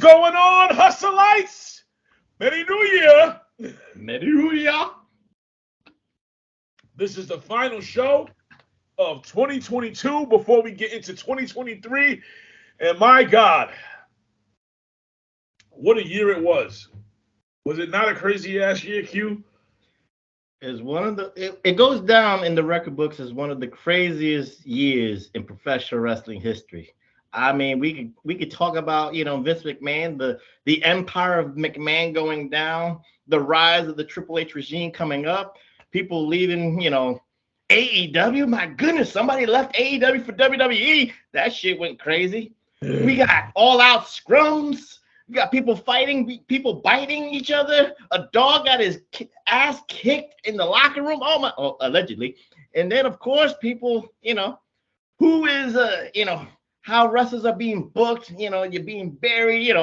going on, Hustleites? Merry New Year. Merry New Year. This is the final show of 2022 before we get into 2023. And my God, what a year it was. Was it not a crazy ass year, Q? Is one of the it goes down in the record books as one of the craziest years in professional wrestling history. I mean, we could talk about, Vince McMahon, the empire of McMahon going down, the rise of the Triple H regime coming up, people leaving, AEW. My goodness, somebody left AEW for WWE. That shit went crazy. We got all-out scrums. We got people fighting, people biting each other. A dog got his ass kicked in the locker room. Allegedly. And then, of course, people, who is, how wrestlers are being booked. You're being buried.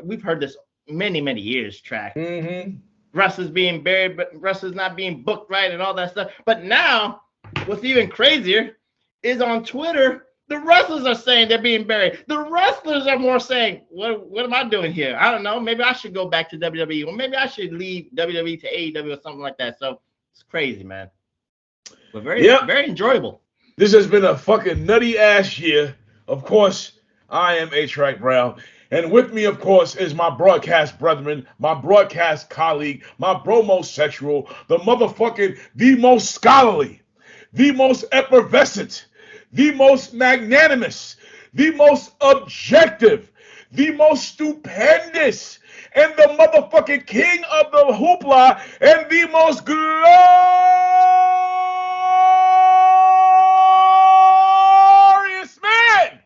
We've heard this many, many years, Track. Mm-hmm. Wrestlers being buried, but wrestlers not being booked right and all that stuff. But now, what's even crazier is on Twitter, the wrestlers are saying they're being buried. The wrestlers are more saying, what am I doing here? I don't know. Maybe I should go back to WWE, or maybe I should leave WWE to AEW or something like that. So it's crazy, man. But very enjoyable. This has been a fucking nutty ass year. Of course, I am A-Track Brown. And with me, of course, is my broadcast brethren, my broadcast colleague, my bromosexual, the most scholarly, the most effervescent, the most magnanimous, the most objective, the most stupendous, and the motherfucking king of the hoopla, and the most glorious man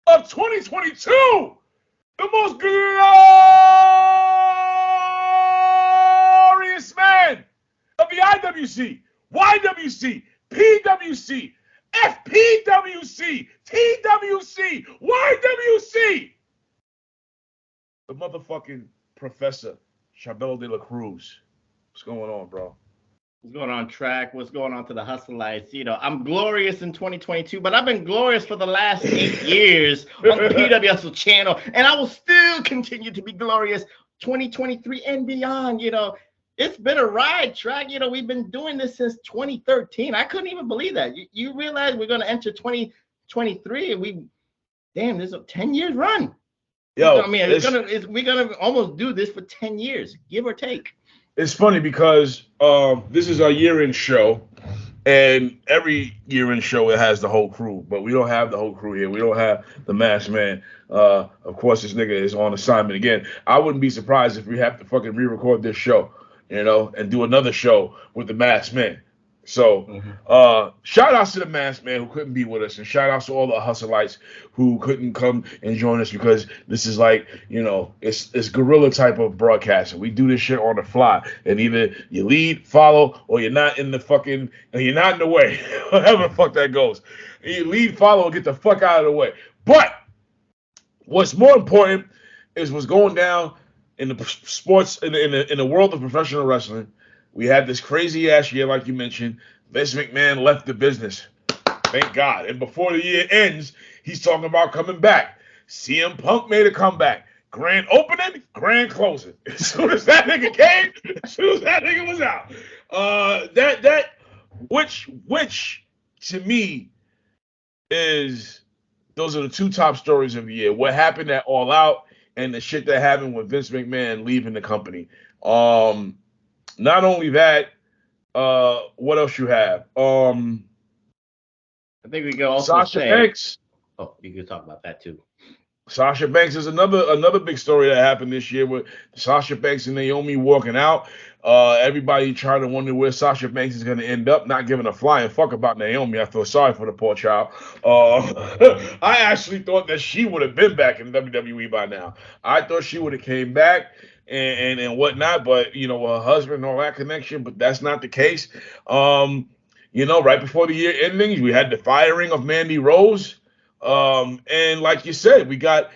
of 2022, the most glorious man of the IWC, YWC, PWC, FPWC, TWC, YWC. The motherfucking Professor Chabelo de la Cruz. What's going on, bro? What's going on, Track? What's going on to the Hustleites? I'm glorious in 2022, but I've been glorious for the last 8 years on the PWHustle channel, and I will still continue to be glorious 2023 and beyond. It's been a ride, Track. We've been doing this since 2013. I couldn't even believe that. You realize we're going to enter 2023 and this is a 10 years run. Yo, we're gonna almost do this for 10 years, give or take. It's funny because this is our year-end show, and every year-end show it has the whole crew, but we don't have the whole crew here. We don't have the masked man. Of course, this nigga is on assignment again. I wouldn't be surprised if we have to fucking re-record this show, and do another show with the masked man. So, shout outs to the masked man who couldn't be with us, and shout outs to all the hustleites who couldn't come and join us, because this is like, it's guerrilla type of broadcasting. We do this shit on the fly, and either you lead, follow, or you're not in the way, whatever the fuck that goes. You lead, follow, or get the fuck out of the way. But what's more important is what's going down in the sports, in the world of professional wrestling. We had this crazy ass year, like you mentioned. Vince McMahon left the business. Thank God. And before the year ends, he's talking about coming back. CM Punk made a comeback. Grand opening, grand closing. As soon as that nigga came, as soon as that nigga was out. Which to me those are the two top stories of the year. What happened at All Out and the shit that happened with Vince McMahon leaving the company. Not only that, what else you have? I think we can also Sasha Banks. Oh, you can talk about that too. Sasha Banks is another big story that happened this year with Sasha Banks and Naomi walking out. Everybody trying to wonder where Sasha Banks is going to end up, not giving a flying fuck about Naomi. I feel sorry for the poor child. I actually thought that she would have been back in WWE by now. I thought she would have came back and whatnot, but her husband and all that connection, but that's not the case. Right before the year ending, we had the firing of Mandy Rose. And like you said, we got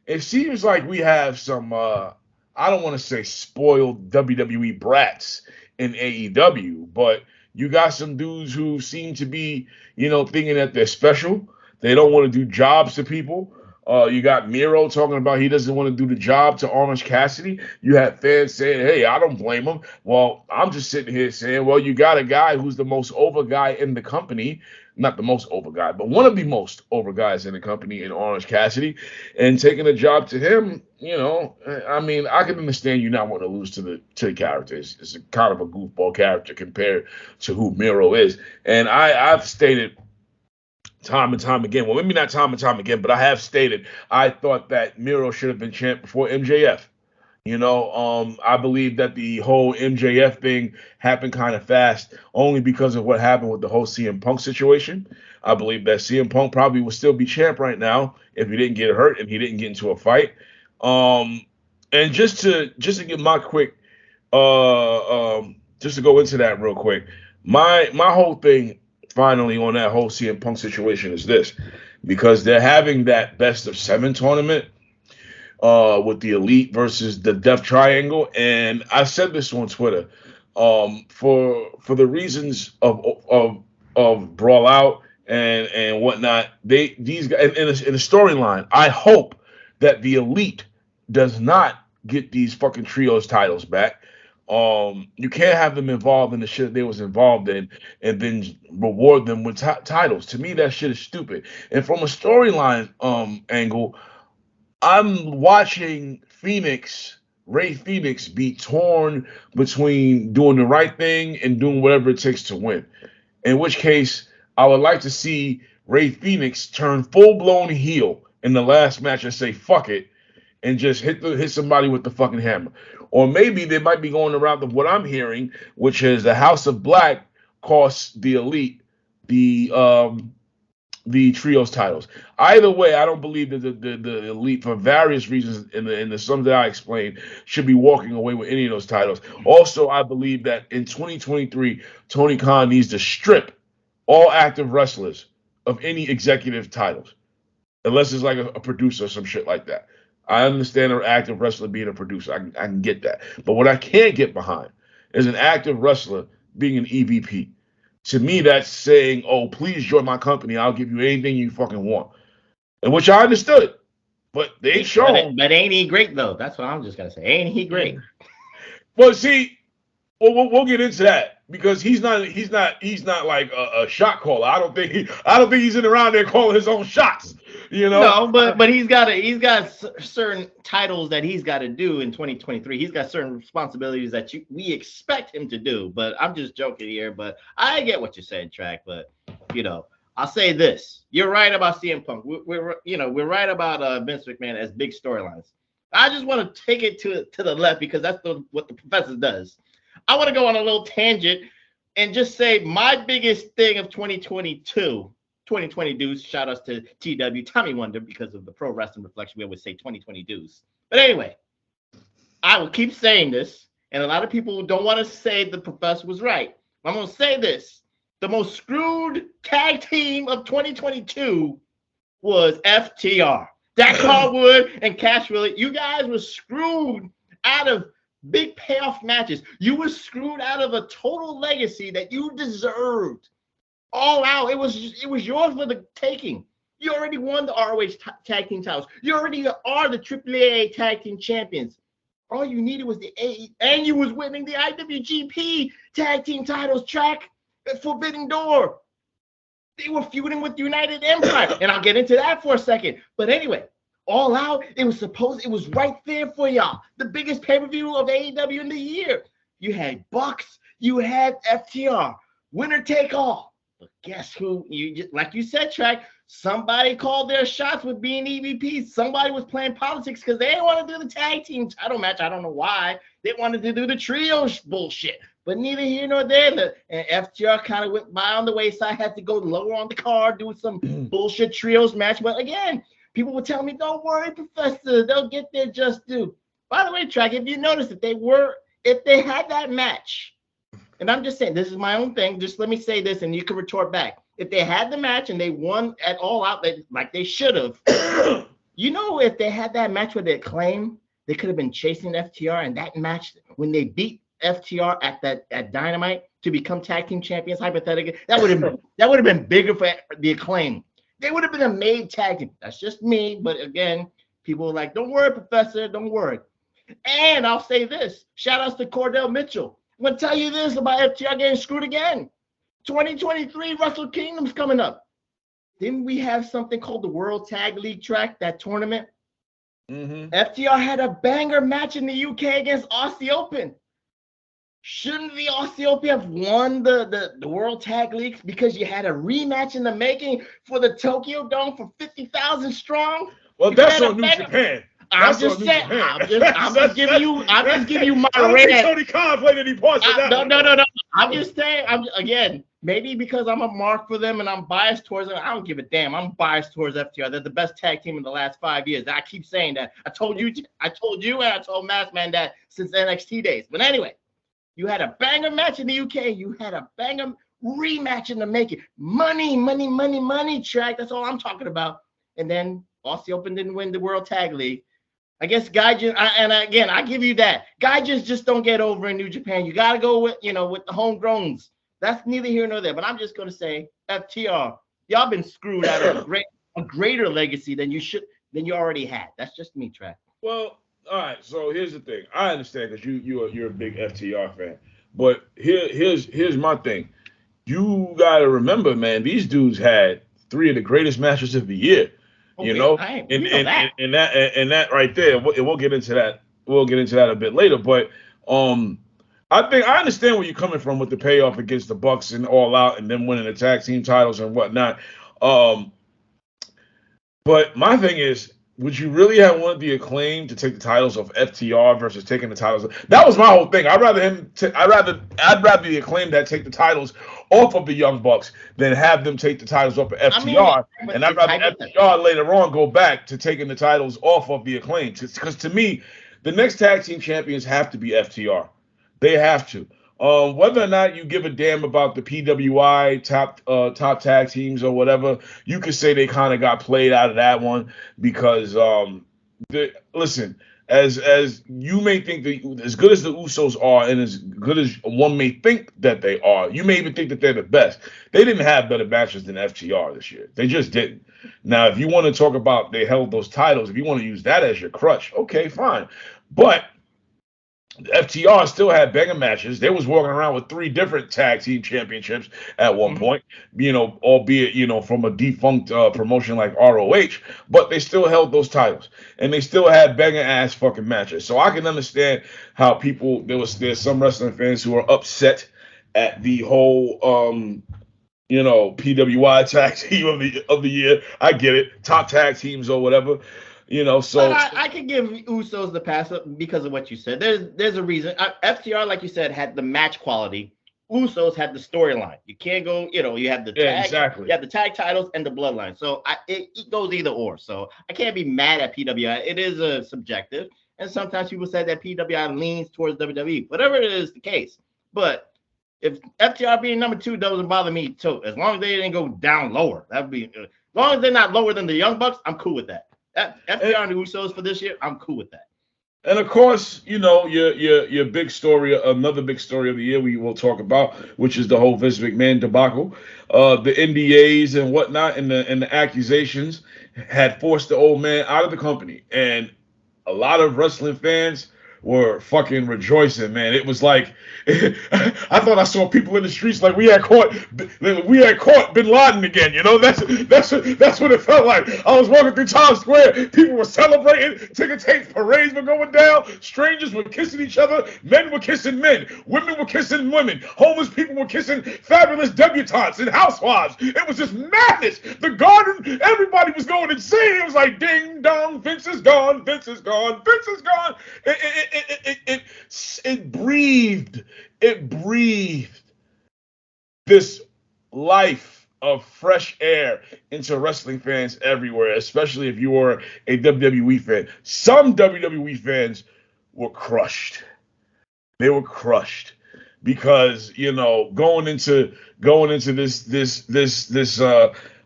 it seems like we have some I don't want to say spoiled WWE brats in AEW, but you got some dudes who seem to be, thinking that they're special. They don't want to do jobs to people. You got Miro talking about he doesn't want to do the job to Orange Cassidy. You had fans saying, hey, I don't blame him. Well, I'm just sitting here saying, well, you got a guy who's the most over guy in the company. Not the most over guy, but one of the most over guys in the company in Orange Cassidy. And taking a job to him, I mean, I can understand you not wanting to lose to the character. It's a kind of a goofball character compared to who Miro is. And I've stated time and time again, well, maybe not time and time again, but I have stated I thought that Miro should have been champ before MJF. I believe that the whole MJF thing happened kind of fast only because of what happened with the whole CM Punk situation. I believe that CM Punk probably would still be champ right now if he didn't get hurt and he didn't get into a fight. And just to get my quick, just to go into that real quick, my whole thing finally on that whole CM Punk situation is this, because they're having that best of 7 tournament with the Elite versus the Death Triangle, and I said this on Twitter, for the reasons of Brawl Out and whatnot, these guys in the storyline, I hope that the Elite does not get these fucking trios titles back. You can't have them involved in the shit they was involved in and then reward them with titles. To me, that shit is stupid. And from a storyline angle, I'm watching Ray Phoenix be torn between doing the right thing and doing whatever it takes to win. In which case, I would like to see Ray Phoenix turn full-blown heel in the last match and say, fuck it, and just hit somebody with the fucking hammer. Or maybe they might be going around of what I'm hearing, which is the House of Black costs the Elite the trios titles. Either way, I don't believe that the Elite, for various reasons in the some that I explained, should be walking away with any of those titles. Also, I believe that in 2023, Tony Khan needs to strip all active wrestlers of any executive titles, unless it's like a producer or some shit like that. I understand an active wrestler being a producer. I can get that. But what I can't get behind is an active wrestler being an EVP. To me, that's saying, oh, please join my company. I'll give you anything you fucking want. And which I understood. But they ain't shown. But ain't he great, though? That's what I'm just going to say. Ain't he great? Well, see, we'll get into that. Because he's not like a shot caller. I don't think he's in around there calling his own shots. No, but he's got certain titles that he's got to do in 2023. He's got certain responsibilities that we expect him to do. But I'm just joking here. But I get what you're saying, Track. But I'll say this: you're right about CM Punk. We're right about Vince McMahon as big storylines. I just want to take it to the left because that's what the professor does. I want to go on a little tangent and just say my biggest thing of 2020 dues. Shout outs to TW, Tommy Wonder, because of the Pro Wrestling Reflection. We always say 2020 dues. But anyway, I will keep saying this, and a lot of people don't want to say the professor was right. I'm going to say this. The most screwed tag team of 2022 was FTR. Dak Harwood and Cash Willett, you guys were screwed out of big payoff matches. You were screwed out of a total legacy that you deserved. All out. It was yours for the taking. You already won the ROH tag team titles. You already are the AAA tag team champions. All you needed was the AE, and you was winning the IWGP tag team titles. Track at Forbidden Door. They were feuding with United Empire, and I'll get into that for a second. But anyway, All Out, it was right there for y'all. The biggest pay-per-view of AEW in the year. You had Bucks, you had FTR, winner take all. But guess who? Like you said, Track, somebody called their shots with being EVPs. Somebody was playing politics because they didn't want to do the tag team title match. I don't know why. They wanted to do the trio bullshit. But neither here nor there. And FTR kind of went by on the wayside, had to go lower on the card, do some bullshit trios match. But again, people would tell me, don't worry, Professor, they'll get their just due. By the way, Track, if you notice, if they had that match, and I'm just saying, this is my own thing, just let me say this and you can retort back. If they had the match and they won at All Out like they should have, if they had that match with the Acclaim, they could have been chasing FTR, and that match, when they beat FTR at Dynamite to become tag team champions, hypothetically, that would have been bigger for the Acclaim. They would have been a made tag team. That's just me. But again, people are like, don't worry, Professor, don't worry. And I'll say this. Shout outs to Cordell Mitchell. I'm going to tell you this about FTR getting screwed again. 2023 Wrestle Kingdom's coming up. Didn't we have something called the World Tag League track, that tournament? Mm-hmm. FTR had a banger match in the UK against Aussie Open. Shouldn't the Aussie Open have won the World Tag Leagues because you had a rematch in the making for the Tokyo Dome for 50,000 strong? Well, that's on New Japan. I'm just saying. I'm just giving you my rant. Tony Khan played any parts of that. No. I'm just saying. Again, maybe because I'm a mark for them and I'm biased towards them. I don't give a damn. I'm biased towards FTR. They're the best tag team in the last 5 years. I keep saying that. I told you, and I told Maskman that since NXT days. But anyway, you had a banger match in the UK. You had a banger rematch in the making. Money track. That's all I'm talking about. And then Aussie Open didn't win the World Tag League. I guess Gaijin, I give you that. Gaijins just don't get over in New Japan. You got to go with the homegrowns. That's neither here nor there. But I'm just going to say, FTR, y'all been screwed out of a greater legacy than you already had. That's just me, Track. Well, all right. So here's the thing. I understand because you're a big FTR fan. But here's my thing. You got to remember, man, these dudes had 3 of the greatest matches of the year. And that right there, we'll get into that. We'll get into that a bit later. But I think I understand where you're coming from with the payoff against the Bucks and All Out, and then winning the tag team titles and whatnot. But my thing is, would you really have wanted the Acclaim to take the titles of FTR versus taking the titles? That was my whole thing. I'd rather the Acclaim that take the titles off of the Young Bucks than have them take the titles off of FTR. And I'd rather FTR later on go back to taking the titles off of the Acclaim. Because to me, the next tag team champions have to be FTR. They have to. Whether or not you give a damn about the PWI top tag teams or whatever, you could say they kind of got played out of that one because listen, as you may think that as good as the Usos are and as good as one may think that they are, you may even think that they're the best. They didn't have better matches than FTR this year. They just didn't. Now, if you want to talk about they held those titles, if you want to use that as your crutch, okay, fine. But FTR still had banger matches. They was walking around with 3 different tag team championships at one point, albeit, from a defunct promotion like ROH, but they still held those titles and they still had banger ass fucking matches. So I can understand how there's some wrestling fans who are upset at the whole, PWI tag team of the year. I get it. Top tag teams or whatever. So I can give Usos the pass because of what you said. There's a reason. FTR, like you said, had the match quality. Usos had the storyline. You can't go. You have the tag. Exactly. You have the tag titles and the bloodline. So it goes either or. So I can't be mad at PWI. It is a subjective, and sometimes people say that PWI leans towards WWE. Whatever it is the case, but if FTR being number 2 doesn't bother me too, as long as they didn't go down lower, that'd be. As long as they're not lower than the Young Bucks, I'm cool with that. FTR and the Usos for this year, I'm cool with that. And of course, your big story, another big story of the year we will talk about, which is the whole Vince McMahon debacle. The NDAs and whatnot and the accusations had forced the old man out of the company. And a lot of wrestling fans were fucking rejoicing, man. It was like I thought I saw people in the streets like we had caught Bin Laden again. That's what it felt like. I was walking through Times Square, people were celebrating, ticker tape parades were going down, strangers were kissing each other, men were kissing men, women were kissing women, homeless people were kissing fabulous debutantes and housewives. It was just madness. The Garden, everybody was going insane. It was like ding dong, Vince is gone, Vince is gone, Vince is gone. It breathed this life of fresh air into wrestling fans everywhere, especially if you were a WWE fan. Some WWE fans were crushed. They were crushed because, going into this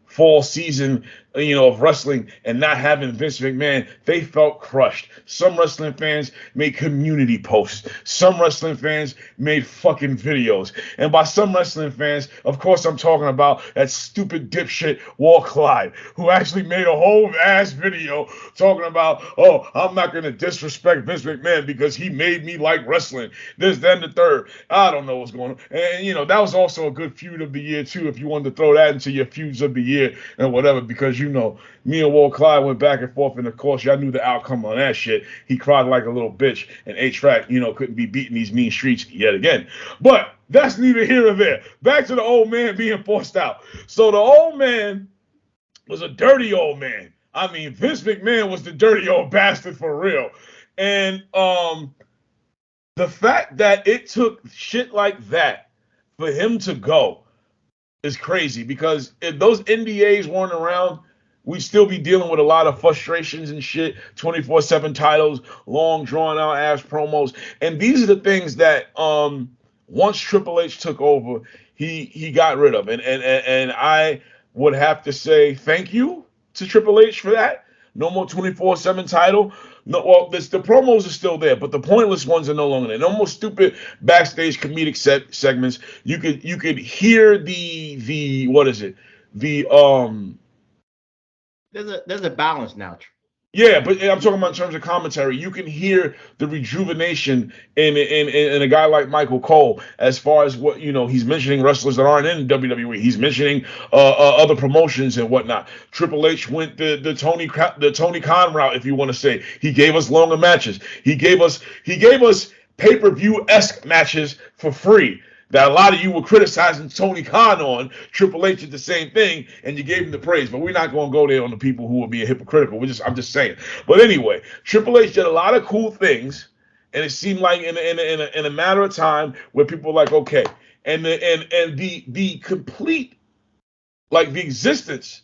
fall season, of wrestling and not having Vince McMahon, they felt crushed. Some wrestling fans made community posts. Some wrestling fans made fucking videos. And by some wrestling fans, of course, I'm talking about that stupid dipshit Walt Clyde, who actually made a whole ass video talking about, oh, I'm not going to disrespect Vince McMahon because he made me like wrestling. This, then the third. I don't know what's going on. And, that was also a good feud of the year, too, if you wanted to throw that into your feuds of the year and whatever, because, me and Walt Clyde went back and forth, and of course, y'all knew the outcome on that shit. He cried like a little bitch, and A-Track, couldn't be beating these mean streets yet again. But that's neither here nor there. Back to the old man being forced out. So the old man was a dirty old man. I mean, Vince McMahon was the dirty old bastard for real. And the fact that it took shit like that for him to go is crazy, because if those NDAs weren't around, we'd still be dealing with a lot of frustrations and shit, 24/7 titles, long drawn out ass promos. And these are the things that once Triple H took over, he got rid of. And I would have to say thank you to Triple H for that. No more 24/7 title. No, well, the promos are still there, but the pointless ones are no longer there. No more stupid backstage comedic segments. You could hear the what is it? There's a balance now. Yeah, but I'm talking about in terms of commentary. You can hear the rejuvenation in a guy like Michael Cole, as far as what he's mentioning wrestlers that aren't in WWE. He's mentioning other promotions and whatnot. Triple H went the Tony Khan route, if you want to say. He gave us longer matches. He gave us pay-per-view-esque matches for free. That a lot of you were criticizing Tony Khan on. Triple H did the same thing, and you gave him the praise. But we're not going to go there on the people who are being hypocritical. I'm just saying. But anyway, Triple H did a lot of cool things, and it seemed like in a matter of time where people were like, okay, and the complete, like the existence,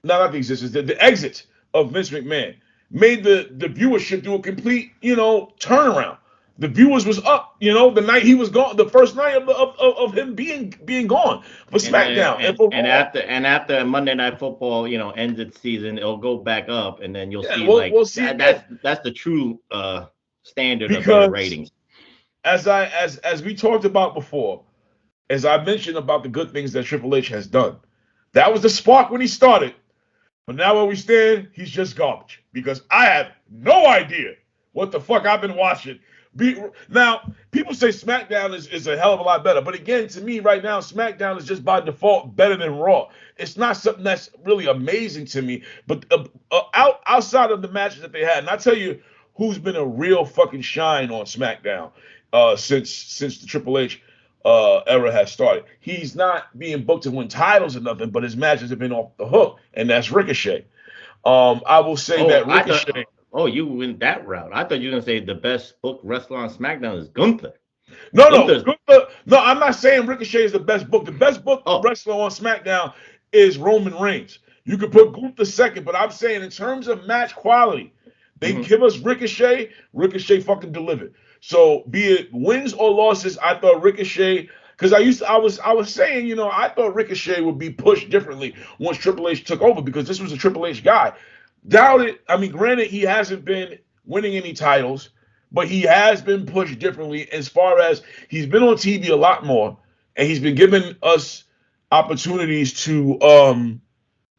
not the existence, the exit of Vince McMahon made the viewership do a complete turnaround. The viewers was up, the night he was gone, the first night of him being gone for SmackDown. And after Monday Night Football, ends its season, it'll go back up, and then you'll see that's the true standard of the ratings. As we talked about before, as I mentioned about the good things that Triple H has done, that was the spark when he started. But now where we stand, he's just garbage, because I have no idea what the fuck I've been watching. Now, people say SmackDown is a hell of a lot better. But again, to me right now, SmackDown is just by default better than Raw. It's not something that's really amazing to me. But outside of the matches that they had, and I tell you who's been a real fucking shine on SmackDown since the Triple H era has started. He's not being booked to win titles or nothing, but his matches have been off the hook, and that's Ricochet. I will say that Ricochet... Oh, you went that route. I thought you were going to say the best booked wrestler on SmackDown is Gunther. No, I'm not saying Ricochet is the best book. The best booked wrestler on SmackDown is Roman Reigns. You could put Gunther second, but I'm saying in terms of match quality, they give us Ricochet. Ricochet fucking delivered. So be it wins or losses, I thought Ricochet, because I was saying, I thought Ricochet would be pushed differently once Triple H took over, because this was a Triple H guy. Doubt it. I mean, granted, he hasn't been winning any titles, but he has been pushed differently as far as he's been on TV a lot more, and he's been giving us opportunities to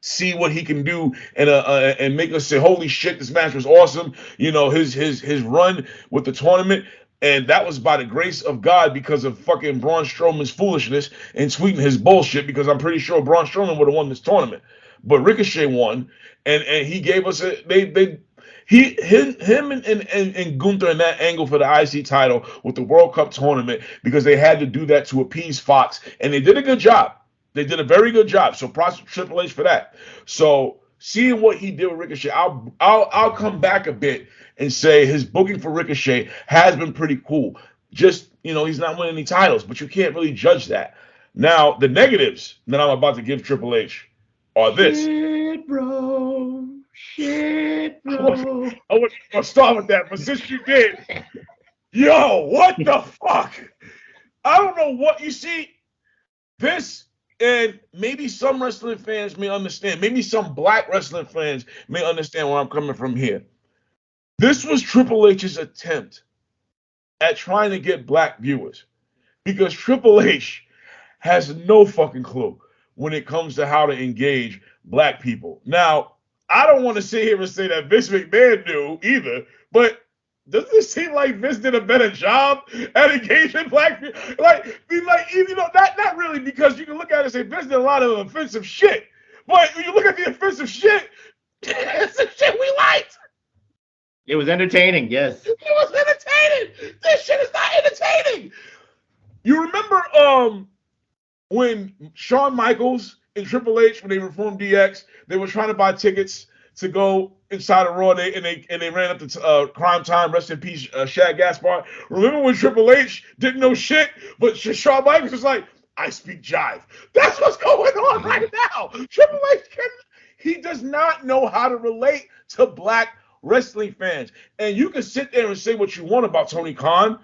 see what he can do and make us say, "Holy shit, this match was awesome!" His run with the tournament, and that was by the grace of God because of fucking Braun Strowman's foolishness and tweeting his bullshit. Because I'm pretty sure Braun Strowman would have won this tournament, but Ricochet won. And he gave us him and Gunther in that angle for the IC title with the World Cup tournament, because they had to do that to appease Fox, and they did a good job. They did a very good job. So props to Triple H for that. So seeing what he did with Ricochet, I'll come back a bit and say his booking for Ricochet has been pretty cool. Just he's not winning any titles, but you can't really judge that. Now the negatives that I'm about to give Triple H are this. Shit, bro. I'll start with that, but since you did, what the fuck? I don't know what you see. This And maybe some wrestling fans may understand. Maybe some black wrestling fans may understand where I'm coming from here. This was Triple H's attempt at trying to get black viewers because Triple H has no fucking clue when it comes to how to engage black people. Now, I don't want to sit here and say that Vince McMahon knew either, but doesn't it seem like Vince did a better job at engaging black people? Not really, because you can look at it and say Vince did a lot of offensive shit. But when you look at the offensive shit, it's the shit we liked. It was entertaining, yes. It was entertaining. This shit is not entertaining. You remember when Shawn Michaels and Triple H, when they reformed DX, they were trying to buy tickets to go inside of Raw, and they ran up to Crime Time, rest in peace, Shad Gaspard. Remember when Triple H didn't know shit, but Shawn Michaels was like, I speak jive. That's what's going on right now. Triple H he does not know how to relate to black wrestling fans. And you can sit there and say what you want about Tony Khan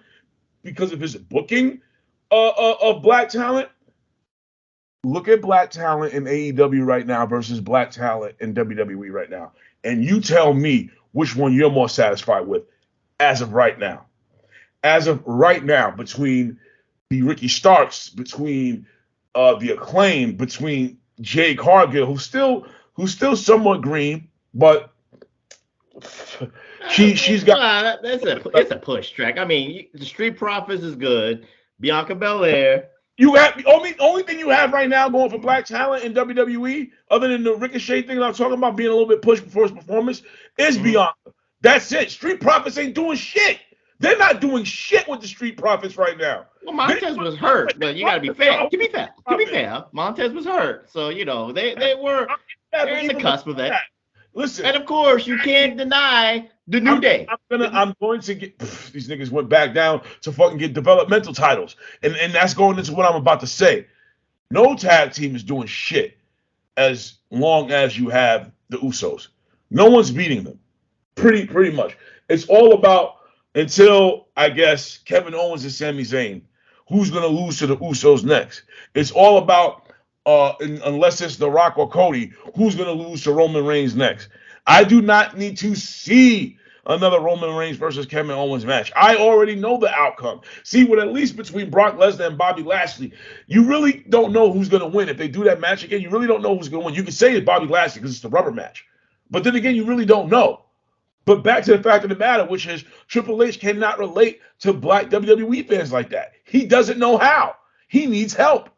because of his booking of black talent. Look at black talent in AEW right now versus black talent in WWE right now. And you tell me which one you're more satisfied with as of right now. As of right now, between the Ricky Starks, between the Acclaim, between Jay Cargill, who's still somewhat green, but she's got it's a push track. I mean, the Street Profits is good. Bianca Belair. You have the only thing you have right now going for black talent in WWE, other than the Ricochet thing that I'm talking about being a little bit pushed before his performance, is Bianca. That's it. Street Profits ain't doing shit. They're not doing shit with the Street Profits right now. Well, Montez was hurt, but you got to be fair. To be fair, Montez was hurt, so they were in the cusp of that. Listen, and of course you can't deny the New Day. I'm going to get these niggas went back down to fucking get developmental titles, and that's going into what I'm about to say. No tag team is doing shit as long as you have the Usos. No one's beating them. Pretty much. It's all about, until I guess Kevin Owens and Sami Zayn, who's gonna lose to the Usos next. It's all about unless it's The Rock or Cody, who's gonna lose to Roman Reigns next. I do not need to see another Roman Reigns versus Kevin Owens match. I already know the outcome. See, with at least between Brock Lesnar and Bobby Lashley, you really don't know who's gonna win. If they do that match again, you really don't know who's gonna win. You can say it's Bobby Lashley because it's the rubber match, but then again, you really don't know. But back to the fact of the matter, which is Triple H cannot relate to black WWE fans like that. He doesn't know how. He needs help.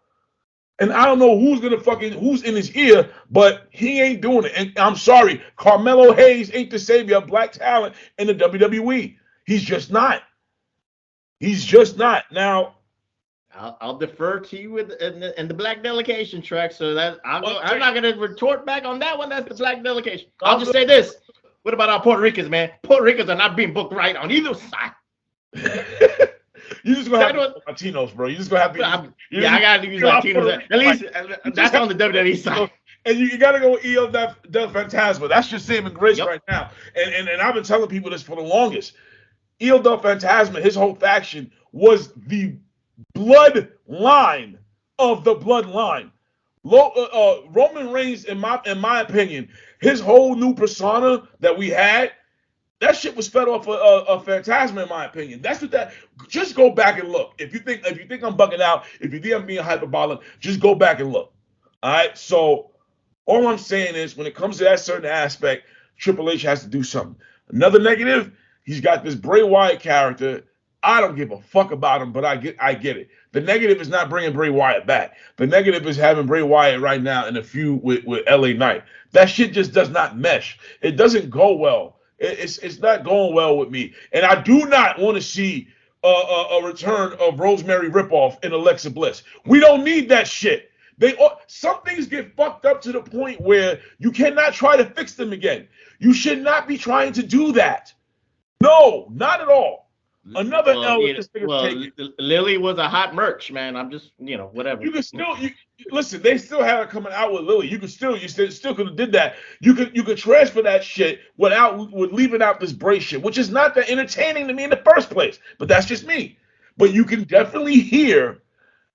And I don't know who's in his ear, but he ain't doing it. And I'm sorry, Carmelo Hayes ain't the savior of black talent in the WWE. He's just not. He's just not. Now, I'll defer to you in the black delegation track. So that I'm not going to retort back on that one. That's the black delegation. I'll just say this. What about our Puerto Ricans, man? Puerto Ricans are not being booked right on either side. You just gonna have to Latinos, bro. You just gonna have to. I gotta use Latinos. At least that's on the WWE side. And you gotta go with El Del Fantasma. That's just saving grace right now. And I've been telling people this for the longest. El Del Fantasma, his whole faction was the bloodline of the bloodline. Roman Reigns, in my opinion, his whole new persona that we had, that shit was fed off a Phantasma, in my opinion. That's what that. Just go back and look. If you think I'm bugging out, if you think I'm being hyperbolic, just go back and look. All right. So all I'm saying is, when it comes to that certain aspect, Triple H has to do something. Another negative, he's got this Bray Wyatt character. I don't give a fuck about him, but I get it. The negative is not bringing Bray Wyatt back. The negative is having Bray Wyatt right now in a feud with LA Knight. That shit just does not mesh. It doesn't go well. It's not going well with me. And I do not want to see a return of Rosemary Ripoff and Alexa Bliss. We don't need that shit. Some things get fucked up to the point where you cannot try to fix them again. You should not be trying to do that. No, not at all. Another L. Lily was a hot merch, man. I'm just, whatever. You can still, listen. They still have it coming out with Lily. You still could have did that. You could transfer that shit with leaving out this Bray shit, which is not that entertaining to me in the first place. But that's just me. But you can definitely hear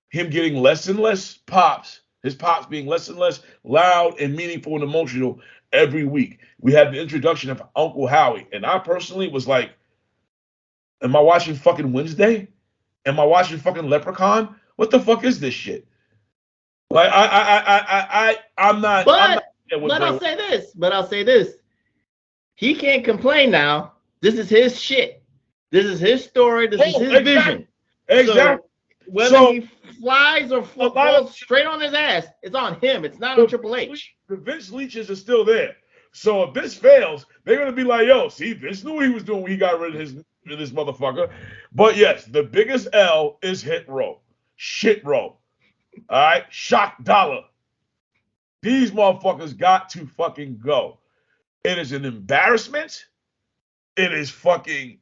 him getting less and less pops His pops being less and less loud and meaningful and emotional every week. We had the introduction of Uncle Howie, and I personally was like, am I watching fucking Wednesday? Am I watching fucking Leprechaun? What the fuck is this shit? Like I'm not. But I'll say this. He can't complain now. This is his shit. This is his story. This is his vision. Exactly. So whether he flies or falls straight on his ass, it's on him. It's not on Triple H. The Vince leeches are still there. So if this fails, they're gonna be like, yo, see, Vince knew what he was doing when he got rid of this motherfucker. But yes, the biggest L is Hit Row. Shit Row. All right, Shock Dollar. These motherfuckers got to fucking go. It is an embarrassment. It is fucking.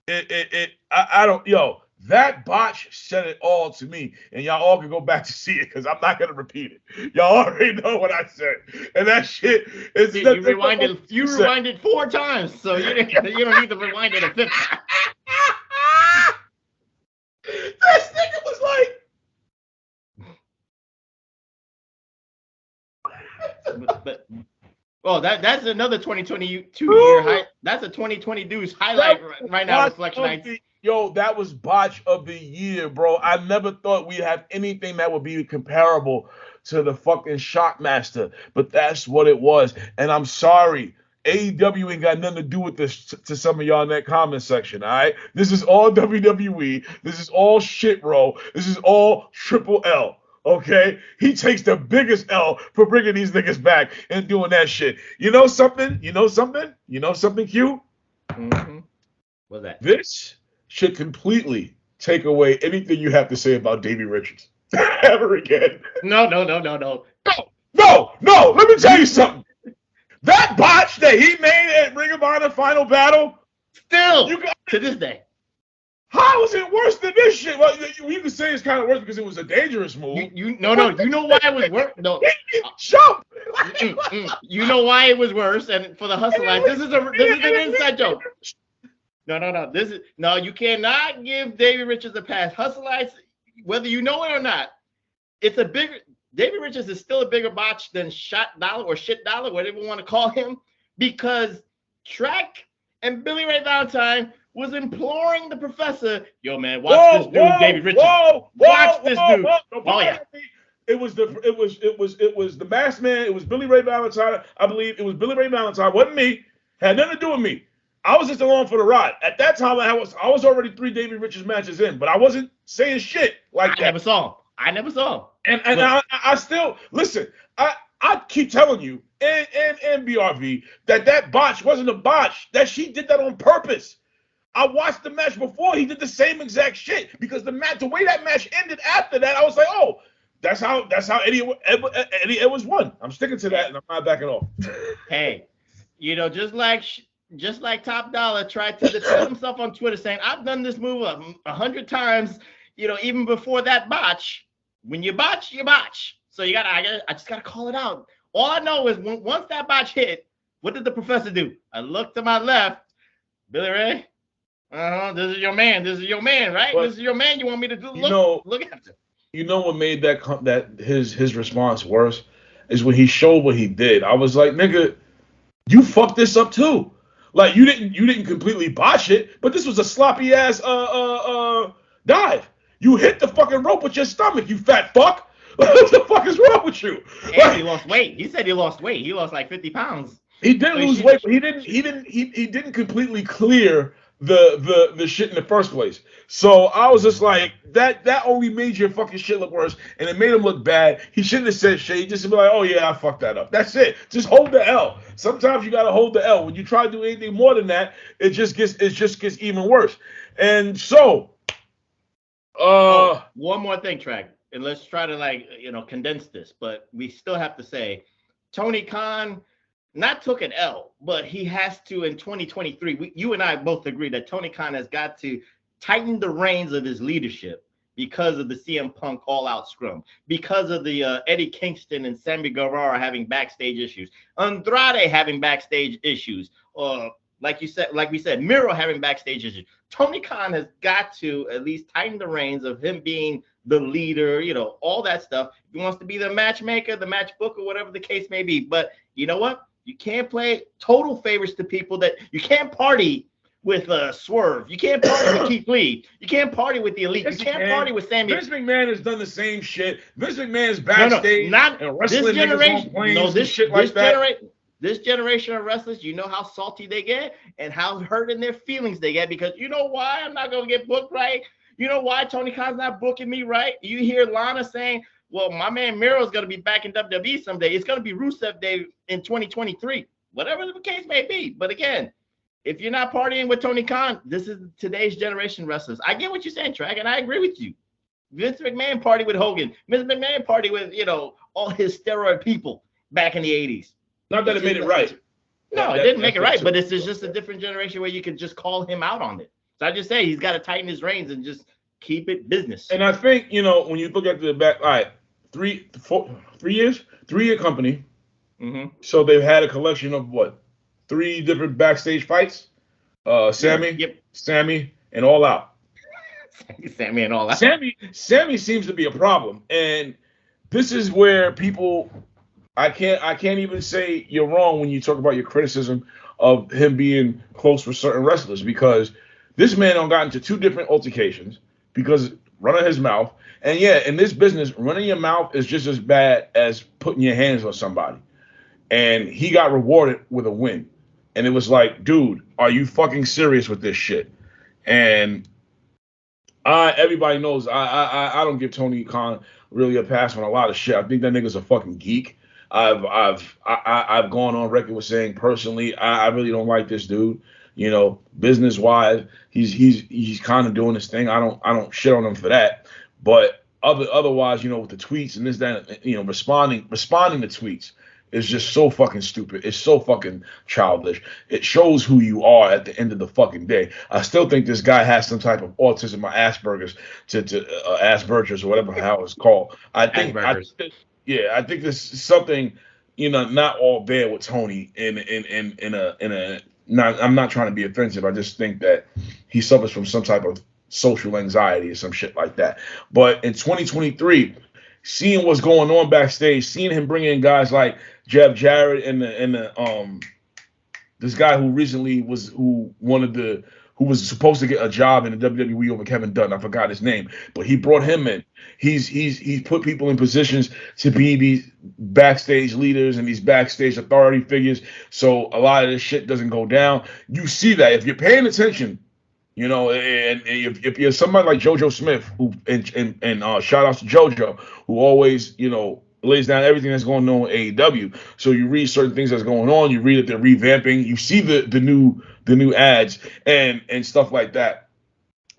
I don't. Yo, that botch said it all to me, and y'all all can go back to see it because I'm not gonna repeat it. Y'all already know what I said, and that shit is. You rewinded 4 times, so you don't need to rewind it a 5th time. This nigga was like. That's another 2022 year high. That's a 2020 dudes highlight right now. Reflection Nights. Yo, that was botch of the year, bro. I never thought we'd have anything that would be comparable to the fucking Shockmaster, but that's what it was. And I'm sorry, AEW ain't got nothing to do with this. To some of y'all in that comment section, all right? This is all WWE. This is all Shit Row. This is all Triple L. Okay, he takes the biggest L for bringing these niggas back and doing that shit. You know something? Q? Mm-hmm. What's that? This should completely take away anything you have to say about Davey Richards ever again. No. Let me tell you something. That botch that he made at Ring of Honor Final Battle, still to this day. How is it worse than this shit? Well, you can say it's kind of worse because it was a dangerous move. You know why it was worse? No. Jump. You know why it was worse? And for the Hustleites, this is an inside joke. No. You cannot give Davey Richards a pass. Hustleites, whether you know it or not, Davey Richards is still a bigger botch than Shot Dollar or Shit Dollar, whatever you want to call him, because Track and Billy Ray Valentine was imploring the professor, yo man, watch this dude, Davey Richards. Watch this dude. It was the masked man. It was Billy Ray Valentine. I believe it was Billy Ray Valentine. Wasn't me. Had nothing to do with me. I was just along for the ride. At that time, I was already 3 Davey Richards matches in, but I wasn't saying shit like that. I never saw him. And I still listen. I keep telling you and BRV that botch wasn't a botch. That she did that on purpose. I watched the match before. He did the same exact shit because the way that match ended after that, I was like, oh, that's how Eddie Edwards won. I'm sticking to that, and I'm not backing off. Hey, just like Top Dollar tried to defend himself on Twitter, saying, "I've done this move 100 times." Even before that botch. When you botch, you botch. So I just gotta call it out. All I know is once that botch hit, what did the professor do? I looked to my left, Billy Ray. This is your man, right? But, this is your man. You want me to look after? You know what made that his response worse is when he showed what he did. I was like, nigga, you fucked this up too. Like you didn't completely botch it, but this was a sloppy ass dive. You hit the fucking rope with your stomach, you fat fuck. What the fuck is wrong with you? And he lost weight. He said he lost weight. He lost like 50 pounds. He did lose weight, but he didn't completely clear the shit in the first place. So I was just like, that only made your fucking shit look worse, and it made him look bad. He shouldn't have said shit. He just be like, oh yeah, I fucked that up. That's it. Just hold the L. Sometimes you gotta hold the L. When you try to do anything more than that, it just gets even worse. And so, one more thing, Track, and let's try to condense this, but we still have to say, Tony Khan not took an L, but he has to in 2023. You and I both agree that Tony Khan has got to tighten the reins of his leadership because of the CM Punk all-out scrum, because of the Eddie Kingston and Sammy Guevara having backstage issues, Andrade having backstage issues, like we said, Miro having backstage issues. Tony Khan has got to at least tighten the reins of him being the leader, all that stuff. He wants to be the matchmaker, the match booker, whatever the case may be. But you know what? You can't play total favors to people that you can't party with Swerve. You can't party with Keith Lee. You can't party with the Elite. Yes, you can't party with Sammy. Vince McMahon has done the same shit. Vince McMahon is backstage and wrestling this generation. This generation of wrestlers, you know how salty they get and how hurt in their feelings they get because you know why I'm not going to get booked right? You know why Tony Khan's not booking me right? You hear Lana saying, well, my man Miro's going to be back in WWE someday. It's going to be Rusev Day in 2023, whatever the case may be. But again, if you're not partying with Tony Khan, this is today's generation wrestlers. I get what you're saying, Track, and I agree with you. Vince McMahon partied with Hogan. Vince McMahon partied with, all his steroid people back in the 80s. Not that it made it right. No, it didn't make it right, but it's just a different generation where you can just call him out on it. So I just say he's got to tighten his reins and just keep it business. And I think, when you look at the back, all right, 3-year company. Mm-hmm. So they've had a collection of 3 different backstage fights? Sammy, and All Out. Sammy and All Out. Sammy seems to be a problem. And this is where people... I can't even say you're wrong when you talk about your criticism of him being close with certain wrestlers because this man got into 2 different altercations because running his mouth. And yeah, in this business, running your mouth is just as bad as putting your hands on somebody. And he got rewarded with a win. And it was like, dude, are you fucking serious with this shit? And everybody knows I don't give Tony Khan really a pass on a lot of shit. I think that nigga's a fucking geek. I've gone on record with saying personally, I really don't like this dude. Business wise, he's kind of doing his thing. I don't shit on him for that. But otherwise, with the tweets and this, that, responding to tweets is just so fucking stupid. It's so fucking childish. It shows who you are at the end of the fucking day. I still think this guy has some type of autism or Asperger's or whatever the hell it's called. I think this is something, not all bad with Tony I'm not trying to be offensive. I just think that he suffers from some type of social anxiety or some shit like that. But in 2023, seeing what's going on backstage, seeing him bring in guys like Jeff Jarrett and this guy who recently was who was supposed to get a job in the WWE over Kevin Dunn. I forgot his name, but he brought him in. He's put people in positions to be these backstage leaders and these backstage authority figures. So a lot of this shit doesn't go down. You see that if you're paying attention, and if you're somebody like JoJo Smith, who and shout out to JoJo, who always lays down everything that's going on with AEW. So you read certain things that's going on. You read that they're revamping. You see the new ads and stuff like that.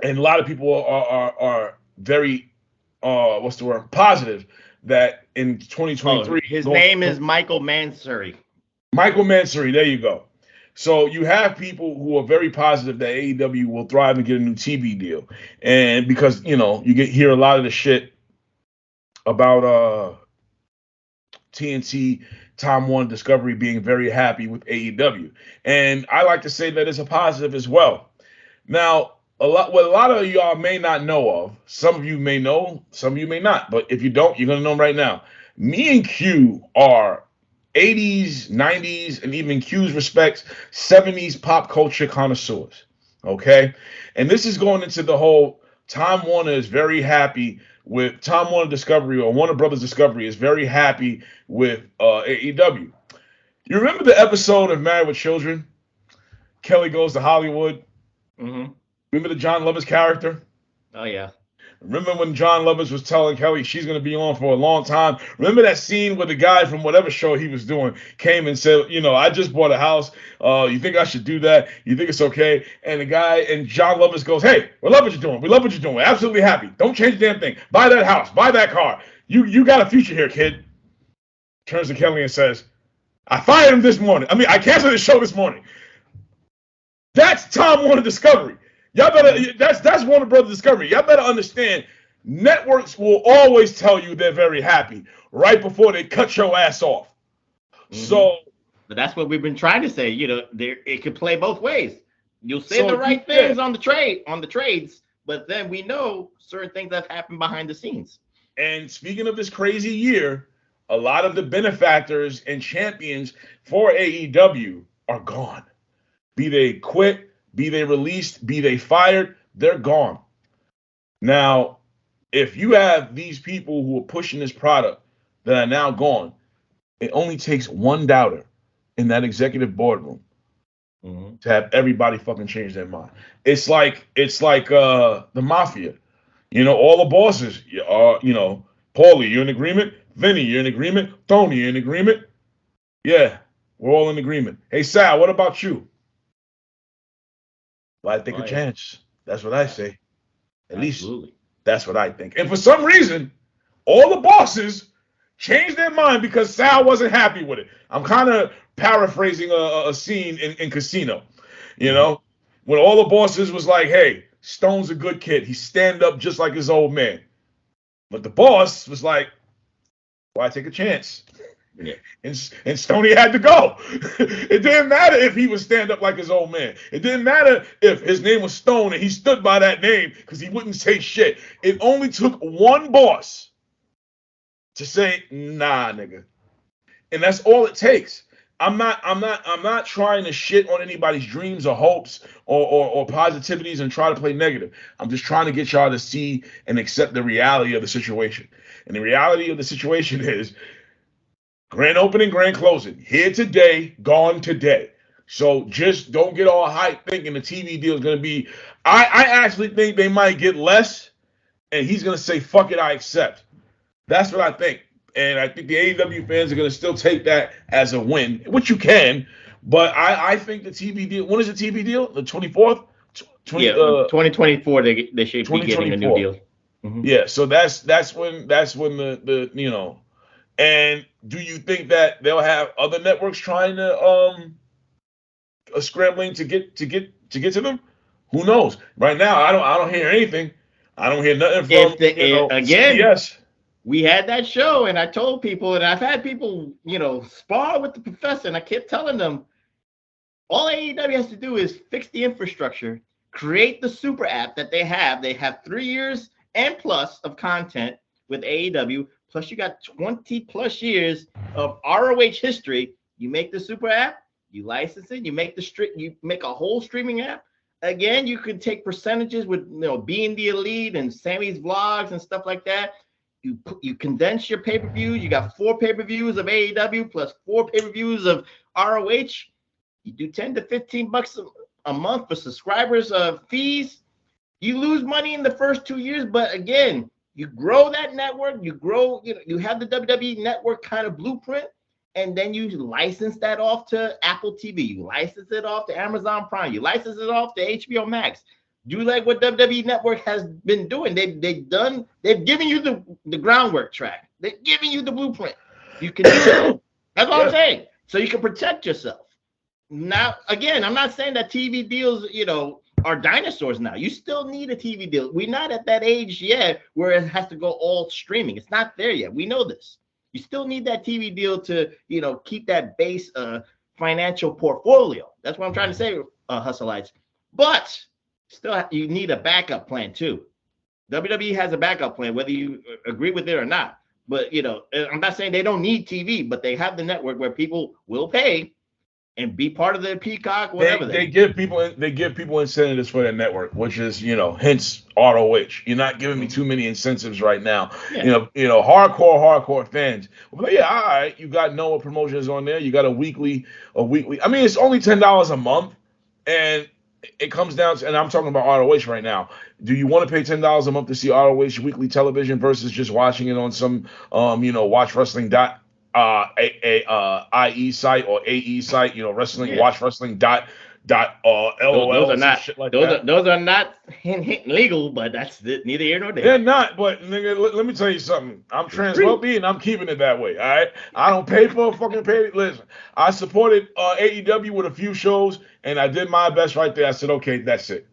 And a lot of people are very positive that in 2023 his name is Michael Mansouri. Michael Mansouri, there you go. So you have people who are very positive that AEW will thrive and get a new TV deal. And because you hear a lot of the shit about TNT, Time Warner Discovery being very happy with AEW. And I like to say that it's a positive as well. Now, what a lot of y'all may not know of, some of you may know, some of you may not. But if you don't, you're going to know right now. Me and Q are 80s, 90s, and even Q's respects 70s pop culture connoisseurs. Okay? And this is going into the whole Time Warner is very happy with Time Warner Discovery, or Warner Brothers Discovery is very happy with AEW. You remember the episode of Married with Children? Kelly Goes to Hollywood. Mm-hmm. Remember the John Lovitz character? Oh, yeah. Remember when John Lovitz was telling Kelly she's going to be on for a long time? Remember that scene where the guy from whatever show he was doing came and said, I just bought a house. You think I should do that? You think it's okay? And the guy and John Lovitz goes, hey, we love what you're doing. We love what you're doing. We're absolutely happy. Don't change a damn thing. Buy that house. Buy that car. You got a future here, kid. Turns to Kelly and says, I fired him this morning. I canceled the show this morning. That's Time Warner Discovery. Y'all better, that's Warner Brothers Discovery. Y'all better understand, networks will always tell you they're very happy right before they cut your ass off. Mm-hmm. So But that's what we've been trying to say. It could play both ways. You'll say the right things on the trades, but then we know certain things have happened behind the scenes. And speaking of this crazy year, a lot of the benefactors and champions for AEW are gone. Be they quit, be they released, be they fired, they're gone. Now, if you have these people who are pushing this product that are now gone, it only takes one doubter in that executive boardroom to have everybody fucking change their mind. It's like the mafia. All the bosses are, Paulie, you in agreement? Vinny, you're in agreement? Tony, you're in agreement? Yeah, we're all in agreement. Hey, Sal, what about you? Well, I take a chance. That's what I say. At least that's what I think. And for some reason, all the bosses changed their mind because Sal wasn't happy with it. I'm kind of paraphrasing a scene in Casino, when all the bosses was like, hey, Stone's a good kid. He stand up just like his old man. But the boss was like, why take a chance? Yeah. And Stoney had to go. It didn't matter if he would stand up like his old man. It didn't matter if his name was Stone and he stood by that name because he wouldn't say shit. It only took one boss to say, nah, nigga. And that's all it takes. I'm not trying to shit on anybody's dreams or hopes or positivities and try to play negative. I'm just trying to get y'all to see and accept the reality of the situation. And the reality of the situation is grand opening, grand closing. Here today, gone today. So just don't get all hyped thinking the TV deal is going to be. I actually think they might get less, and he's going to say, fuck it, I accept. That's what I think. And I think the AEW fans are going to still take that as a win, which you can. But I think the TV deal, when is the TV deal? The 24th? 2024, they should be getting a new deal. Mm-hmm. Yeah, so that's when the and do you think that they'll have other networks trying to scrambling to get to them? Who knows? Right now, I don't hear anything. I don't hear nothing from again. CBS. We had that show, and I told people, and I've had people, spar with the professor, and I kept telling them, all AEW has to do is fix the infrastructure, create the super app that they have. They have 3 years and plus of content with AEW, plus you got 20 plus years of ROH history. You make the super app, you license it, you make a whole streaming app. Again, you could take percentages with being the elite and Sammy's vlogs and stuff like that. You condense your pay-per-views. You got 4 pay-per-views of AEW plus 4 pay-per-views of ROH. You do $10 to $15 a month for subscribers fees. You lose money in the first 2 years, but again, you grow that network. You grow. You have the WWE network kind of blueprint, and then you license that off to Apple TV. You license it off to Amazon Prime. You license it off to HBO Max. Do like what WWE Network has been doing. They've given you the groundwork track. They're giving you the blueprint. You can do it. That's what I'm saying. So you can protect yourself. Now, again, I'm not saying that TV deals, are dinosaurs now. You still need a TV deal. We're not at that age yet where it has to go all streaming. It's not there yet. We know this. You still need that TV deal to, keep that base financial portfolio. That's what I'm trying to say, Hustleites. But still, you need a backup plan too. WWE has a backup plan, whether you agree with it or not. But I'm not saying they don't need TV, but they have the network where people will pay and be part of the Peacock, whatever. They give people incentives for their network, which is hence ROH. You're not giving me too many incentives right now. Yeah. Hardcore fans. Well, yeah, all right. You got Noah Promotions on there. You got a weekly. I mean, it's only $10 a month, and it comes down to, and I'm talking about ROH right now. Do you want to pay $10 a month to see ROH weekly television versus just watching it on some, Watch Wrestling IE site or AE site, wrestling, Watch Wrestling LOL. Those are not legal, but that's neither here nor there. They're not, but nigga, let me tell you something. I'm trans wealthy and I'm keeping it that way. All right, I don't pay for a fucking pay. Listen, I supported AEW with a few shows and I did my best right there. I said, okay, that's it.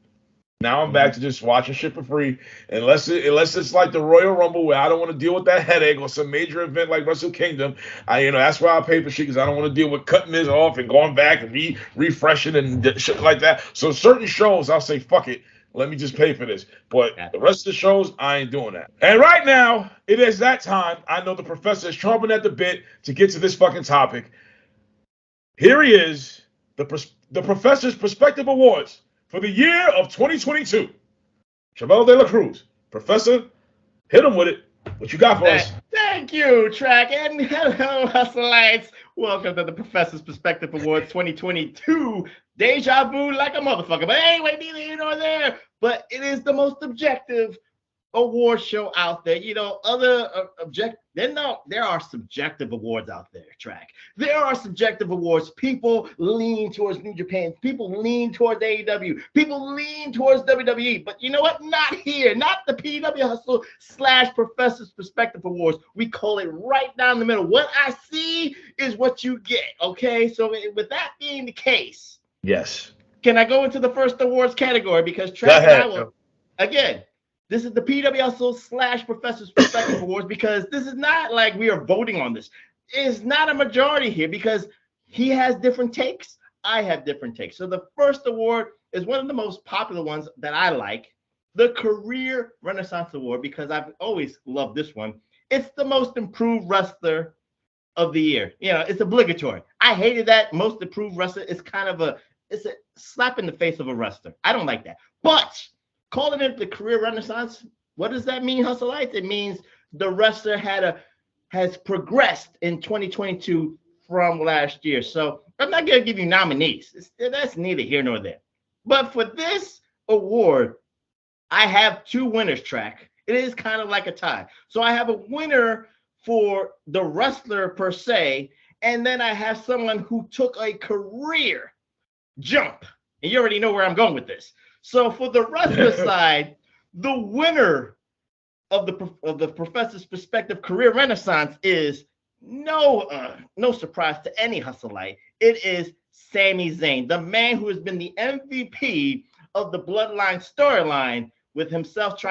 Now I'm back to just watching shit for free, unless it's like the Royal Rumble where I don't want to deal with that headache, or some major event like Wrestle Kingdom. That's why I pay for shit, because I don't want to deal with cutting this off and going back and refreshing and shit like that. So certain shows I'll say fuck it, let me just pay for this. But the rest of the shows I ain't doing that. And right now it is that time. I know the professor is chomping at the bit to get to this fucking topic. Here he is, the professor's Perspective Awards for the year of 2022. Chavelo de la Cruz. Professor, hit him with it. What you got for us? Thank you, Track. And hello, Hustleites. Welcome to the Professor's Perspective Awards 2022. Deja vu like a motherfucker. But anyway, neither here nor there. But it is the most objective award show out there. Other there are subjective awards out there, Track. There are subjective awards. People lean towards New Japan. People lean towards AEW. People lean towards WWE. But you know what? Not here. Not the PWHustle / Professor's Perspective Awards. We call it right down the middle. What I see is what you get. Okay? So with that being the case. Yes. Can I go into the first awards category? Because Track and I will, again, this is the PWHustle / Professor's Perspective Awards, because this is not like we are voting on this. It's not a majority here because he has different takes. I have different takes. So the first award is one of the most popular ones that I like, the Career Renaissance Award, because I've always loved this one. It's the most improved wrestler of the year. It's obligatory. I hated that most improved wrestler. It's a slap in the face of a wrestler. I don't like that. But calling it the Career Renaissance, what does that mean, Hustleites? It means the wrestler has progressed in 2022 from last year. So I'm not going to give you nominees. That's neither here nor there. But for this award, I have two winners, Track. It is kind of like a tie. So I have a winner for the wrestler per se, and then I have someone who took a career jump. And you already know where I'm going with this. So for the wrestler side, the winner of the Professor's Perspective Career Renaissance is no surprise to any hustleite. It is Sami Zayn, the man who has been the MVP of the Bloodline storyline, with himself who